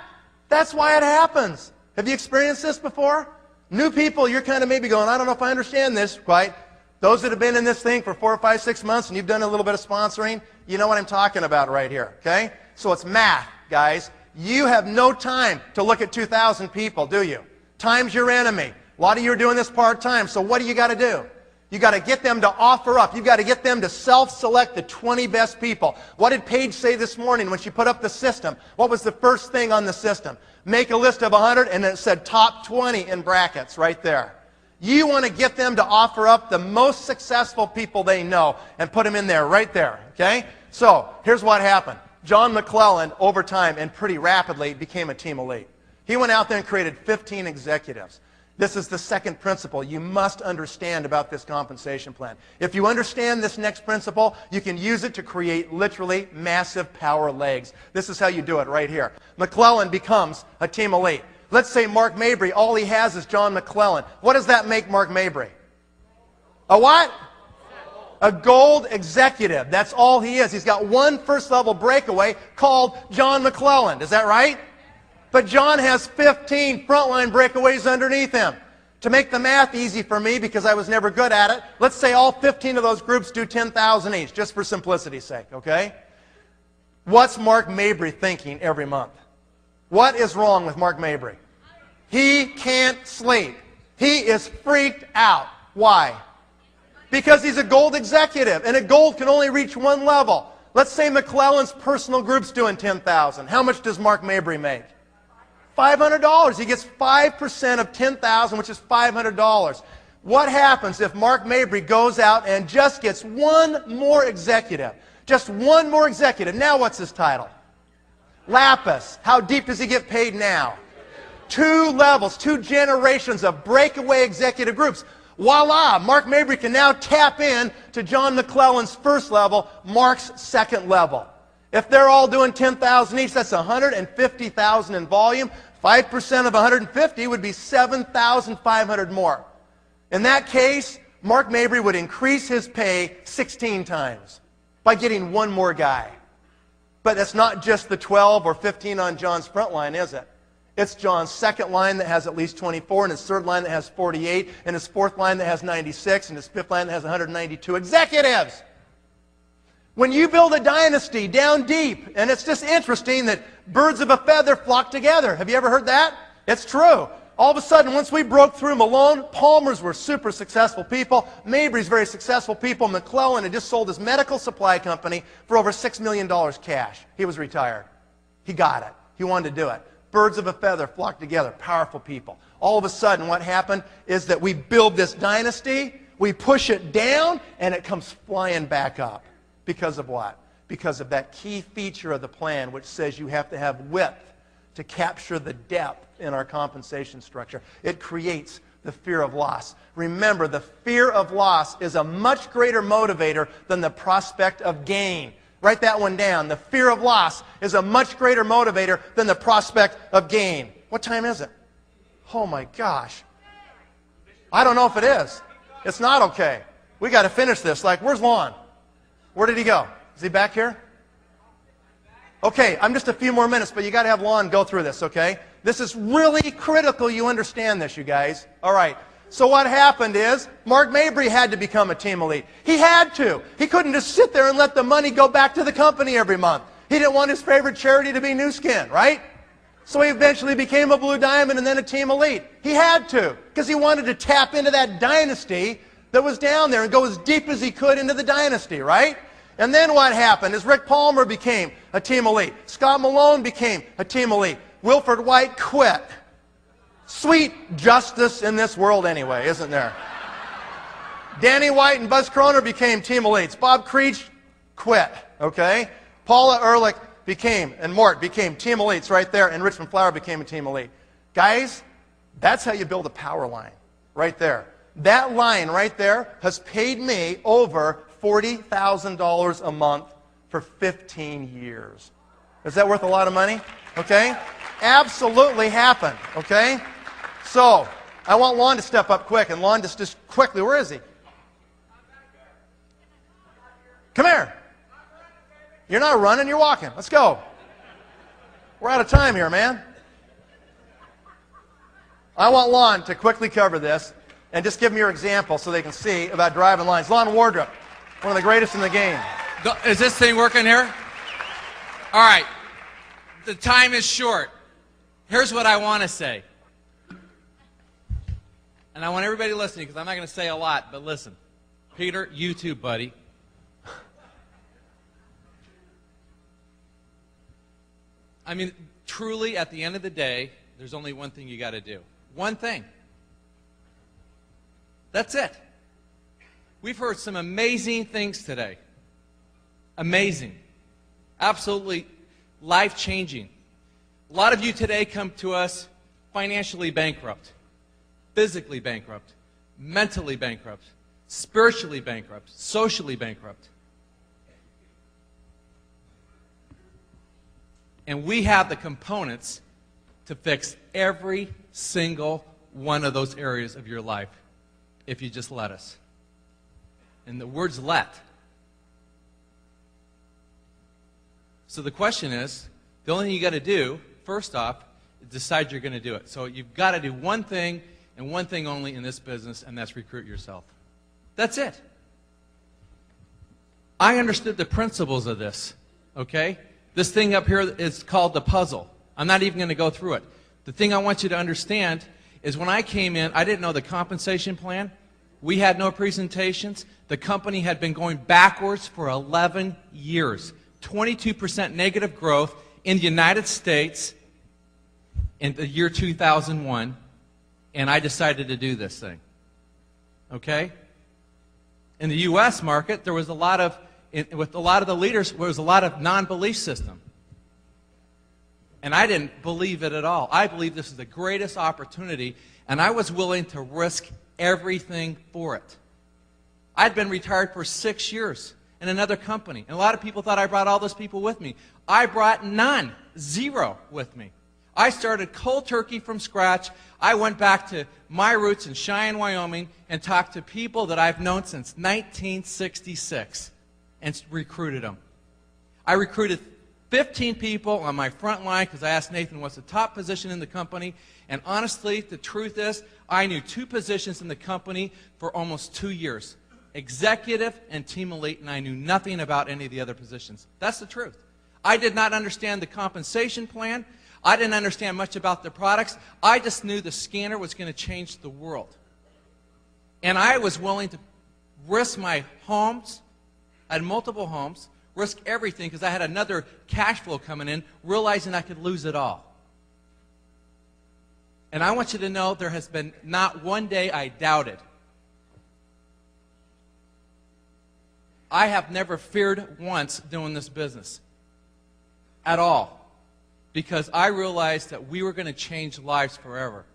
That's why it happens. Have you experienced this before? New people, you're kind of maybe going, I don't know if I understand this quite. Those that have been in this thing for 4, 5, 6 months and you've done a little bit of sponsoring, you know what I'm talking about right here, okay? So it's math, guys. You have no time to look at 2,000 people, do you? Time's your enemy. A lot of you are doing this part-time, so what do you got to do? You got to get them to offer up. You've got to get them to self-select the 20 best people. What did Paige say this morning when she put up the system? What was the first thing on the system? Make a list of 100, and it said top 20 in brackets right there. You want to get them to offer up the most successful people they know and put them in there, right there, okay? So here's what happened. John McClellan, over time and pretty rapidly, became a team elite. He went out there and created 15 executives. This is the second principle you must understand about this compensation plan. If you understand this next principle, you can use it to create literally massive power legs. This is how you do it right here. McClellan becomes a team elite. Let's say Mark Mabry, all he has is John McClellan. What does that make Mark Mabry? A what? A gold executive. That's all he is. He's got one first-level breakaway called John McClellan. Is that right? But John has 15 frontline breakaways underneath him. To make the math easy for me, because I was never good at it, let's say all 15 of those groups do 10,000 each, just for simplicity's sake, okay? What's Mark Mabry thinking every month? What is wrong with Mark Mabry? He can't sleep. He is freaked out. Why? Because he's a gold executive, and a gold can only reach one level. Let's say McClellan's personal group's doing 10,000. How much does Mark Mabry make? $500. He gets 5% of 10,000, which is $500. What happens if Mark Mabry goes out and just gets one more executive? Just one more executive. Now what's his title? Lapis. How deep does he get paid now? 2 levels, 2 generations of breakaway executive groups. Voila! Mark Mabry can now tap in to John McClellan's first level, Mark's second level. If they're all doing 10,000 each, that's 150,000 in volume, 5% of 150 would be 7,500 more. In that case, Mark Mabry would increase his pay 16 times by getting one more guy. But that's not just the 12 or 15 on John's front line, is it? It's John's second line that has at least 24, and his third line that has 48, and his fourth line that has 96, and his fifth line that has 192 executives. When you build a dynasty down deep, and it's just interesting that birds of a feather flock together. Have you ever heard that? It's true. All of a sudden, once we broke through Malone, Palmer's were super successful people. Mabry's very successful people. McClellan had just sold his medical supply company for over $6 million cash. He was retired. He got it. He wanted to do it. Birds of a feather flock together. Powerful people. All of a sudden, what happened is that we build this dynasty, we push it down, and it comes flying back up. Because of what? Because of that key feature of the plan, which says you have to have width to capture the depth in our compensation structure. It creates the fear of loss. Remember, the fear of loss is a much greater motivator than the prospect of gain. Write that one down. The fear of loss is a much greater motivator than the prospect of gain. What time is it? Oh my gosh. I don't know if it is. It's not okay. We got to finish this. Like, where's Lon? Where did he go? Is he back here? Okay, I'm just a few more minutes, but you got to have Lon go through this, okay? This is really critical you understand this, you guys. All right. So what happened is Mark Mabry had to become a team elite. He had to. He couldn't just sit there and let the money go back to the company every month. He didn't want his favorite charity to be New Skin, right? So he eventually became a Blue Diamond and then a team elite. He had to, because he wanted to tap into that dynasty that was down there and go as deep as he could into the dynasty, right? And then what happened is Rick Palmer became a team elite. Scott Malone became a team elite. Wilfred White quit. Sweet justice in this world anyway, isn't there? Danny White and Buzz Kroner became team elites. Bob Creech quit, okay? Paula Ehrlich became, and Mort became team elites right there, and Richmond Flower became a team elite. Guys, that's how you build a power line, right there. That line right there has paid me over $40,000 a month for 15 years. Is that worth a lot of money? Okay? Absolutely happened, okay? So, I want Lon to step up quick, and Lon just quickly, where is he? Come here. You're not running, you're walking. Let's go. We're out of time here, man. I want Lon to quickly cover this and just give them your example so they can see about driving lines. Lon Wardrop, one of the greatest in the game. Is this thing working here? All right. The time is short. Here's what I want to say. And I want everybody listening because I'm not going to say a lot, but listen. Peter, you too, buddy. I mean, truly, at the end of the day, there's only one thing you got to do. One thing. That's it. We've heard some amazing things today. Amazing. Absolutely life-changing. A lot of you today come to us financially bankrupt, physically bankrupt, mentally bankrupt, spiritually bankrupt, socially bankrupt. And we have the components to fix every single one of those areas of your life if you just let us. And the word's let. So the question is, the only thing you got to do, first off, is decide you're going to do it. So you've got to do one thing and one thing only in this business, and that's recruit yourself. That's it. I understood the principles of this, okay? This thing up here is called the puzzle. I'm not even going to go through it. The thing I want you to understand is when I came in, I didn't know the compensation plan. We had no presentations. The company had been going backwards for 11 years. 22% negative growth in the United States in the year 2001, and I decided to do this thing. Okay? In the U.S. market, there was a lot of, with a lot of the leaders, there was a lot of non-belief system. And I didn't believe it at all. I believe this is the greatest opportunity, and I was willing to risk everything for it. I'd been retired for 6 years in another company, and a lot of people thought I brought all those people with me. I brought none, zero with me. I started cold turkey from scratch. I went back to my roots in Cheyenne, Wyoming, and talked to people that I've known since 1966 and recruited them. I recruited 15 people on my front line because I asked Nathan what's the top position in the company. And honestly, the truth is, I knew 2 positions in the company for almost 2 years. Executive and team elite, and I knew nothing about any of the other positions. That's the truth. I did not understand the compensation plan. I didn't understand much about the products. I just knew the scanner was going to change the world. And I was willing to risk my homes. I had multiple homes, risk everything because I had another cash flow coming in, realizing I could lose it all. And I want you to know there has been not one day I doubted. I have never feared once doing this business at all because I realized that we were going to change lives forever.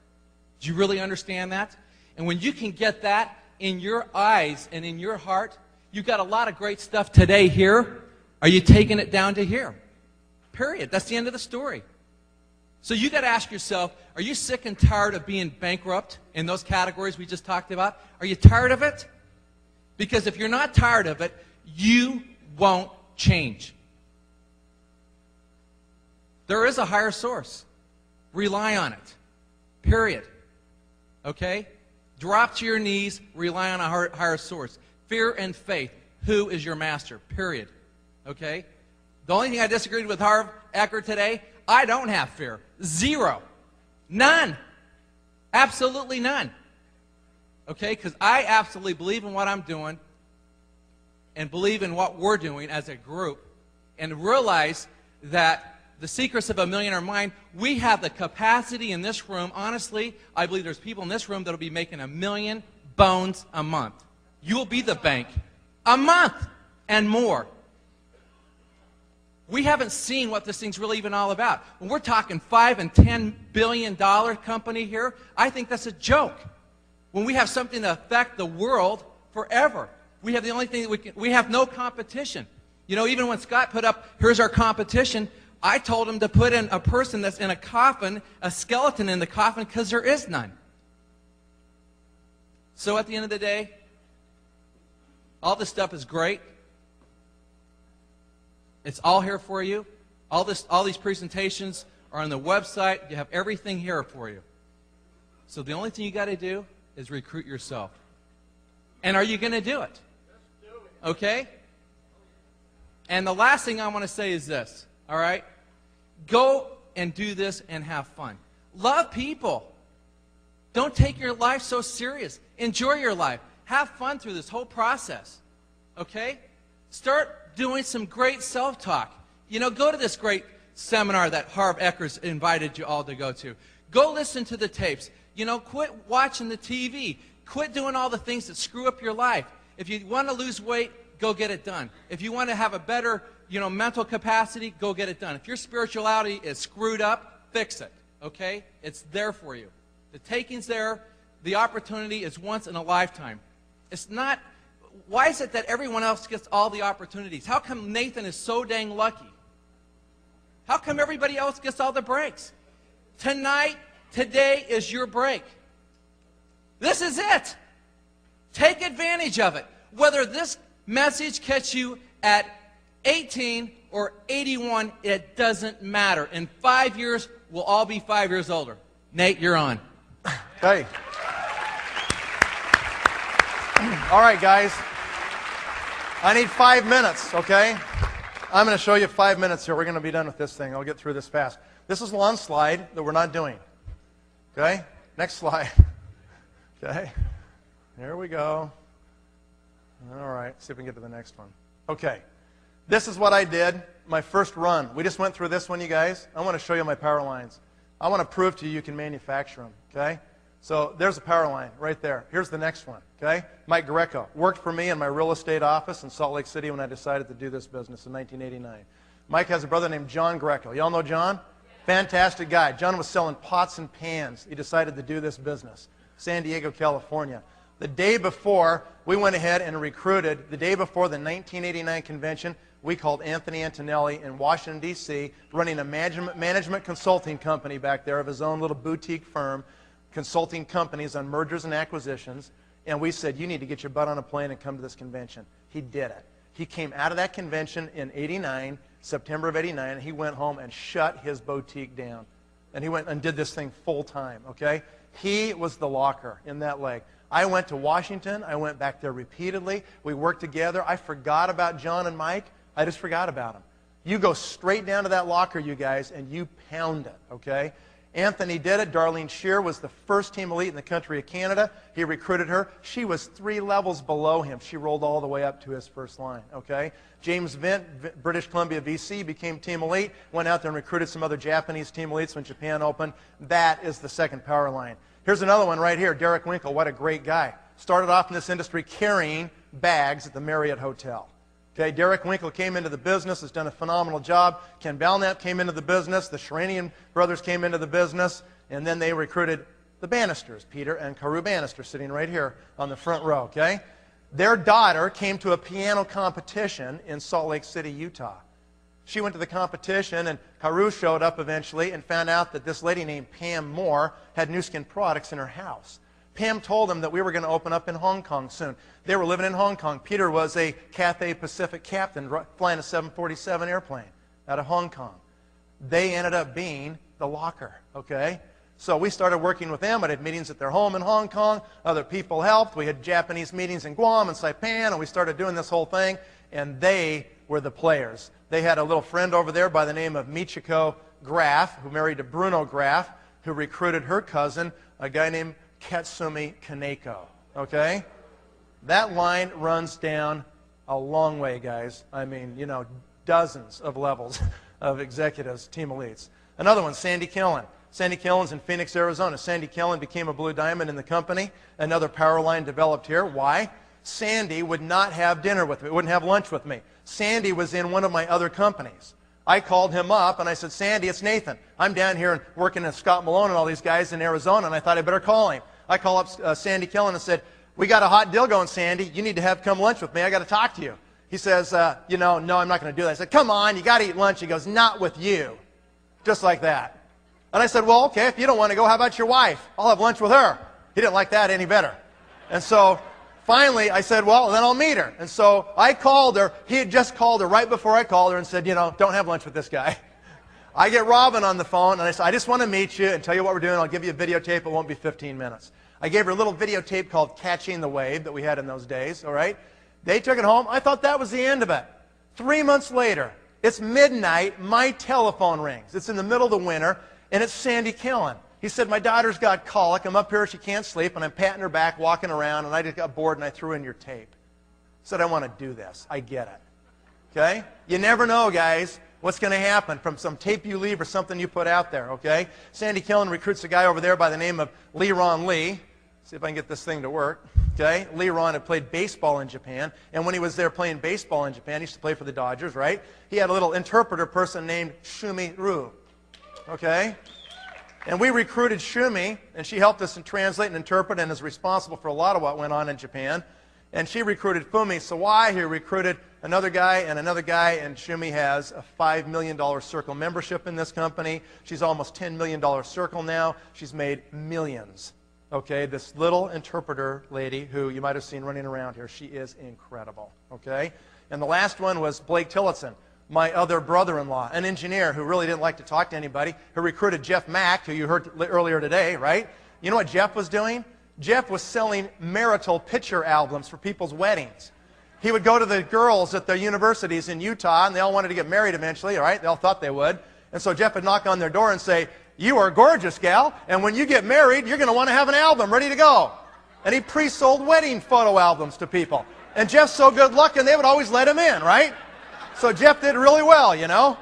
Do you really understand that? And when you can get that in your eyes and in your heart, you got a lot of great stuff today here. Are you taking it down to here? Period. That's the end of the story. So you got to ask yourself, are you sick and tired of being bankrupt in those categories we just talked about? Are you tired of it? Because if you're not tired of it, you won't change. There is a higher source. Rely on it. Period. Okay? Drop to your knees, rely on a higher source. Fear and faith. Who is your master? Period. Okay? The only thing I disagreed with Harv Eker today, I don't have fear. 0. None. Absolutely none. Okay? Because I absolutely believe in what I'm doing and believe in what we're doing as a group and realize that the secrets of a millionaire mind, we have the capacity in this room. Honestly, I believe there's people in this room that will be making $1 million bones a month. You will be the bank. A month and more. We haven't seen what this thing's really even all about. When we're talking $5 and $10 billion company here, I think that's a joke. When we have something to affect the world forever, we have the only thing that we have no competition. You know, even when Scott put up, here's our competition, I told him to put in a person that's in a coffin, a skeleton in the coffin, because there is none. So at the end of the day, all this stuff is great. It's all here for you. All these presentations are on the website. You have everything here for you. So the only thing you got to do is recruit yourself. And are you going to do it? Okay? And the last thing I want to say is this. All right? Go and do this and have fun. Love people. Don't take your life so serious. Enjoy your life. Have fun through this whole process. Okay? Start doing some great self-talk. You know, go to this great seminar that Harv Eker's invited you all to go to. Go listen to the tapes. You know, quit watching the TV. Quit doing all the things that screw up your life. If you want to lose weight, go get it done. If you want to have a better, mental capacity, go get it done. If your spirituality is screwed up, fix it, okay? It's there for you. The taking's there. The opportunity is once in a lifetime. It's not, why is it that everyone else gets all the opportunities? How come Nathan is so dang lucky? How come everybody else gets all the breaks? Tonight, today is your break. This is it. Take advantage of it. Whether this message catch you at 18 or 81, it doesn't matter. In 5 years, we'll all be 5 years older. Nate, you're on. Okay. All right, guys. I need 5 minutes, okay? I'm going to show you 5 minutes here. We're going to be done with this thing. I'll get through this fast. This is one slide that we're not doing. Okay? Next slide. Okay? Here we go. All right. See if we can get to the next one. Okay. This is what I did my first run. We just went through this one, you guys. I want to show you my power lines. I want to prove to you can manufacture them. Okay? So there's a power line right there. Here's the next one. Okay? Mike Greco worked for me in my real estate office in Salt Lake City when I decided to do this business in 1989. Mike has a brother named John Greco. Y'all know John? Fantastic guy. John was selling pots and pans. He decided to do this business. San Diego, California. The day before, we went ahead and recruited, the day before the 1989 convention, we called Anthony Antonelli in Washington, D.C., running a management consulting company back there of his own little boutique firm, consulting companies on mergers and acquisitions. And we said, you need to get your butt on a plane and come to this convention. He did it. He came out of that convention in '89, September of '89, and he went home and shut his boutique down. And he went and did this thing full time, okay? He was the locker in that leg. I went to Washington. I went back there repeatedly. We worked together. I forgot about John and Mike. I just forgot about them. You go straight down to that locker, you guys, and you pound it, okay? Anthony did it. Darlene Shear was the first team elite in the country of Canada. He recruited her. She was 3 levels below him. She rolled all the way up to his first line, okay? James Vint, British Columbia VC, became team elite, went out there and recruited some other Japanese team elites when Japan opened. That is the second power line. Here's another one right here, Derek Winkle. What a great guy. Started off in this industry carrying bags at the Marriott Hotel. Okay, Derek Winkle came into the business, has done a phenomenal job. Ken Belknap came into the business. The Sheranian brothers came into the business. And then they recruited the Bannisters, Peter and Carew Bannister, sitting right here on the front row, okay? Their daughter came to a piano competition in Salt Lake City, Utah. She went to the competition, and Carew showed up eventually and found out that this lady named Pam Moore had Nu Skin products in her house. Pam told him that we were going to open up in Hong Kong soon. They were living in Hong Kong. Peter was a Cathay Pacific captain flying a 747 airplane out of Hong Kong. They ended up being the locker, okay? So we started working with them. I had meetings at their home in Hong Kong. Other people helped. We had Japanese meetings in Guam and Saipan, and we started doing this whole thing, and they were the players. They had a little friend over there by the name of Michiko Graf, who married to Bruno Graf, who recruited her cousin, a guy named Katsumi Kaneko, okay? That line runs down a long way, guys. I mean, you know, dozens of levels of executives, team elites. Another one, Sandy Killen. Sandy Killen's in Phoenix, Arizona. Sandy Killen became a blue diamond in the company. Another power line developed here. Why? Sandy would not have dinner with me, wouldn't have lunch with me. Sandy was in one of my other companies. I called him up and I said, Sandy, it's Nathan. I'm down here and working with Scott Malone and all these guys in Arizona, and I thought I better call him. I called up Sandy Killen and said, we got a hot deal going, Sandy. You need to come lunch with me. I got to talk to you. He says, you know, no, I'm not going to do that. I said, come on, you got to eat lunch. He goes, not with you. Just like that. And I said, well, okay, if you don't want to go, how about your wife? I'll have lunch with her. He didn't like that any better. And so finally I said, well, then I'll meet her. And so I called her. He had just called her right before I called her and said, you know, don't have lunch with this guy. I get Robin on the phone, and I said, I just want to meet you and tell you what we're doing. I'll give you a videotape. It won't be 15 minutes. I gave her a little videotape called Catching the Wave that we had in those days, all right? They took it home. I thought that was the end of it. 3 months later, it's midnight. My telephone rings. It's in the middle of the winter, and it's Sandy Killen. He said, my daughter's got colic. I'm up here. She can't sleep, and I'm patting her back, walking around, and I just got bored, and I threw in your tape. I said, I want to do this. I get it. Okay? You never know, guys, what's going to happen from some tape you leave or something you put out there, okay? Sandy Killen recruits a guy over there by the name of Leron Lee. See if I can get this thing to work, okay? Leron had played baseball in Japan, and when he was there playing baseball in Japan, he used to play for the Dodgers, right? He had a little interpreter person named Shumi Ru, okay? And we recruited Shumi, and she helped us translate and interpret and is responsible for a lot of what went on in Japan. And she recruited Fumi Sawai, who recruited another guy, and Shumi has a $5 million circle membership in this company. She's almost $10 million circle now. She's made millions. Okay, this little interpreter lady who you might have seen running around here, she is incredible. Okay? And the last one was Blake Tillotson, my other brother-in-law, an engineer who really didn't like to talk to anybody, who recruited Jeff Mack, who you heard earlier today, right? You know what Jeff was doing? Jeff was selling marital picture albums for people's weddings. He would go to the girls at the universities in Utah, and they all wanted to get married eventually, all right? They all thought they would. And so Jeff would knock on their door and say, you are gorgeous, gal, and when you get married, you're going to want to have an album ready to go. And he pre-sold wedding photo albums to people. And Jeff's so good looking, they would always let him in, right? So Jeff did really well, you know?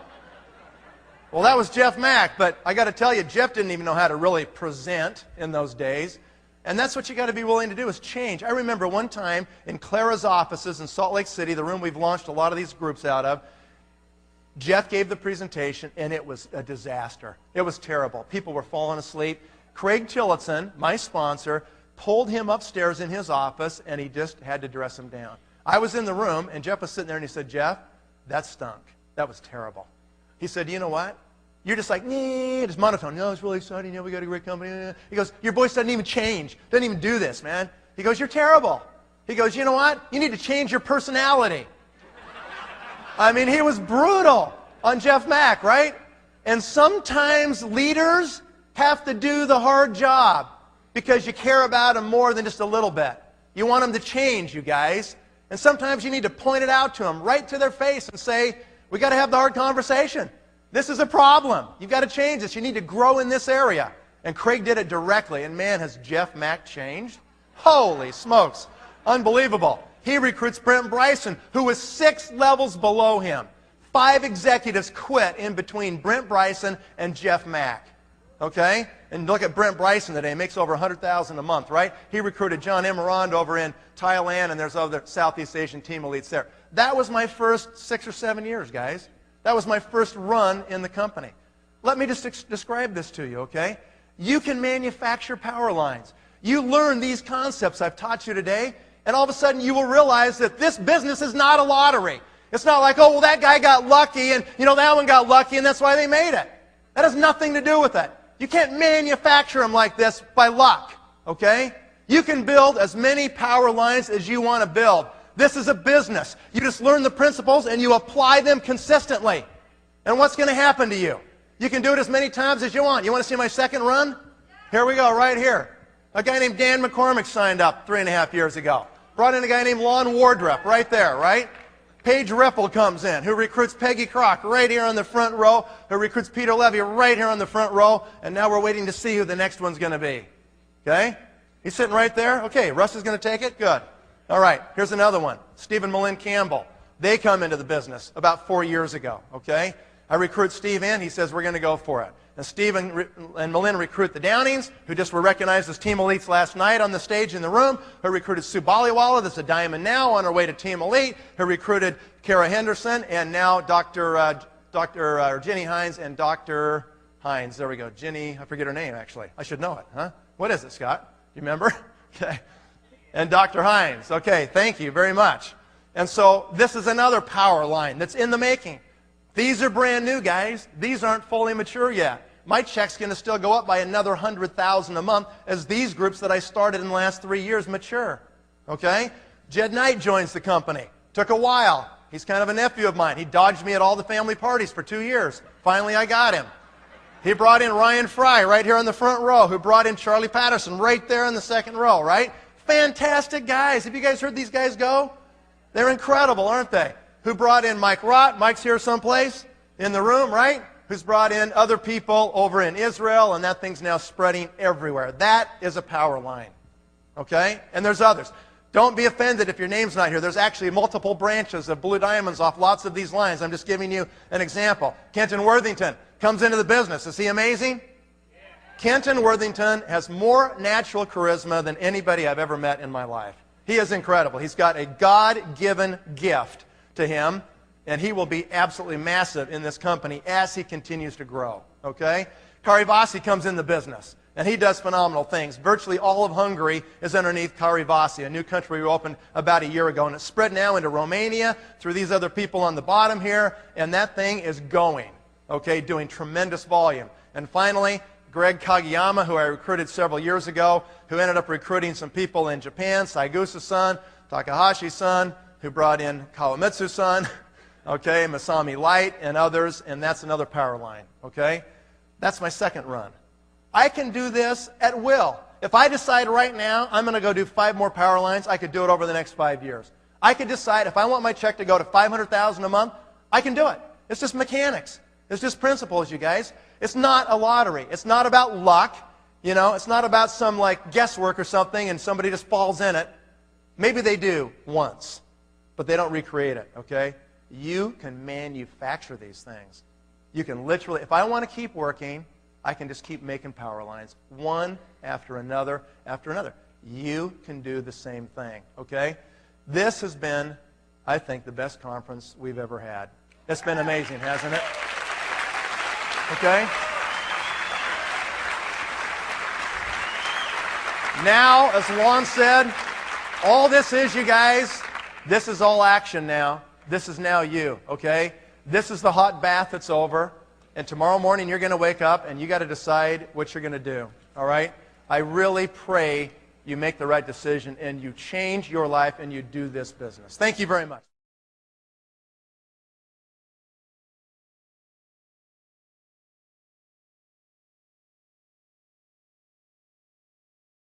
Well, that was Jeff Mack, but I got to tell you, Jeff didn't even know how to really present in those days. And that's what you got to be willing to do, is change. I remember one time in Clara's offices in Salt Lake City, the room we've launched a lot of these groups out of, Jeff gave the presentation, and it was a disaster. It was terrible. People were falling asleep. Craig Tillotson, my sponsor, pulled him upstairs in his office, and he just had to dress him down. I was in the room, and Jeff was sitting there, and he said, Jeff, That stunk. That was terrible. He said, you know what? You're just like, nee, it's monotone. No, it's really exciting. Yeah, we got a great company. He goes, your voice doesn't even change. Doesn't even do this, man. He goes, you're terrible. He goes, you know what? You need to change your personality. I mean, he was brutal on Jeff Mack, right? And sometimes leaders have to do the hard job because you care about them more than just a little bit. You want them to change, you guys. And sometimes you need to point it out to them right to their face and say, we got to have the hard conversation. This is a problem. You've got to change this. You need to grow in this area. And Craig did it directly. And man, has Jeff Mack changed? Holy smokes. Unbelievable. He recruits Brent Bryson, who was 6 levels below him. 5 executives quit in between Brent Bryson and Jeff Mack. Okay? And look at Brent Bryson today. He makes over $100,000 a month, right? He recruited John Emerand over in Thailand, and there's other Southeast Asian team elites there. That was my first 6 or 7 years, guys. That was my first run in the company. Let me just describe this to you, okay? You can manufacture power lines. You learn these concepts I've taught you today, and all of a sudden you will realize that this business is not a lottery. It's not like, oh, well, that guy got lucky, and, that one got lucky, and that's why they made it. That has nothing to do with it. You can't manufacture them like this by luck, okay? You can build as many power lines as you want to build. This is a business. You just learn the principles and you apply them consistently. And what's going to happen to you? You can do it as many times as you want. You want to see my second run? Here we go, right here. A guy named Dan McCormick signed up 3.5 years ago. Brought in a guy named Lon Wardrop right there, right? Paige Ripple comes in, who recruits Peggy Crock right here on the front row, who recruits Peter Levy right here on the front row, and now we're waiting to see who the next one's going to be. Okay? He's sitting right there. Okay, Russ is going to take it? Good. All right, here's another one. Stephen Malin Campbell. They come into the business about 4 years ago, okay? I recruit Steve in. He says, we're going to go for it. And Stephen and Malin recruit the Downings, who just were recognized as Team Elites last night on the stage in the room, who recruited Sue Baliwala, that's a diamond now, on her way to Team Elite, who recruited Kara Henderson, and now Dr. Ginny Hines and Dr. Hines. There we go. Ginny, I forget her name, actually. I should know it, huh? What is it, Scott? You remember? Okay. And Dr. Hines. Okay, thank you very much. And so this is another power line that's in the making. These are brand new, guys. These aren't fully mature yet. My check's going to still go up by another $100,000 a month as these groups that I started in the last 3 years mature. Okay? Jed Knight joins the company. Took a while. He's kind of a nephew of mine. He dodged me at all the family parties for 2 years. Finally, I got him. He brought in Ryan Fry right here on the front row, who brought in Charlie Patterson right there in the second row, right? Fantastic guys. Have you guys heard these guys go? They're incredible, aren't they? Who brought in Mike Rott? Mike's here someplace in the room, right? Who's brought in other people over in Israel, and that thing's now spreading everywhere. That is a power line, okay? And there's others. Don't be offended if your name's not here. There's actually multiple branches of Blue Diamonds off lots of these lines. I'm just giving you an example. Kenton Worthington comes into the business. Is he amazing? Yeah. Kenton Worthington has more natural charisma than anybody I've ever met in my life. He is incredible. He's got a God-given gift to him, and he will be absolutely massive in this company as he continues to grow, okay? Kari Vasi comes in the business, and he does phenomenal things. Virtually all of Hungary is underneath Kari Vasi, a new country we opened about a year ago, and it's spread now into Romania through these other people on the bottom here, and that thing is going, okay, doing tremendous volume. And finally, Greg Kagiyama, who I recruited several years ago, who ended up recruiting some people in Japan, Saigusa-san, Takahashi-san, who brought in Kawamitsu-san, okay, Masami Light, and others, and that's another power line, okay? That's my second run. I can do this at will. If I decide right now I'm going to go do 5 more power lines, I could do it over the next 5 years. I could decide if I want my check to go to $500,000 a month, I can do it. It's just mechanics. It's just principles, you guys. It's not a lottery. It's not about luck. You know, it's not about some like guesswork or something and somebody just falls in it. Maybe they do once, but they don't recreate it, okay? You can manufacture these things. You can literally, if I want to keep working, I can just keep making power lines, one after another after another. You can do the same thing, okay? This has been, I think, the best conference we've ever had. It's been amazing, hasn't it? Okay? Now, as Lon said, all this is, you guys, this is all action now. this is now you, okay? This is the hot bath that's over, and tomorrow morning you're going to wake up and you got to decide what you're going to do, all right? I really pray you make the right decision and you change your life and you do this business. Thank you very much.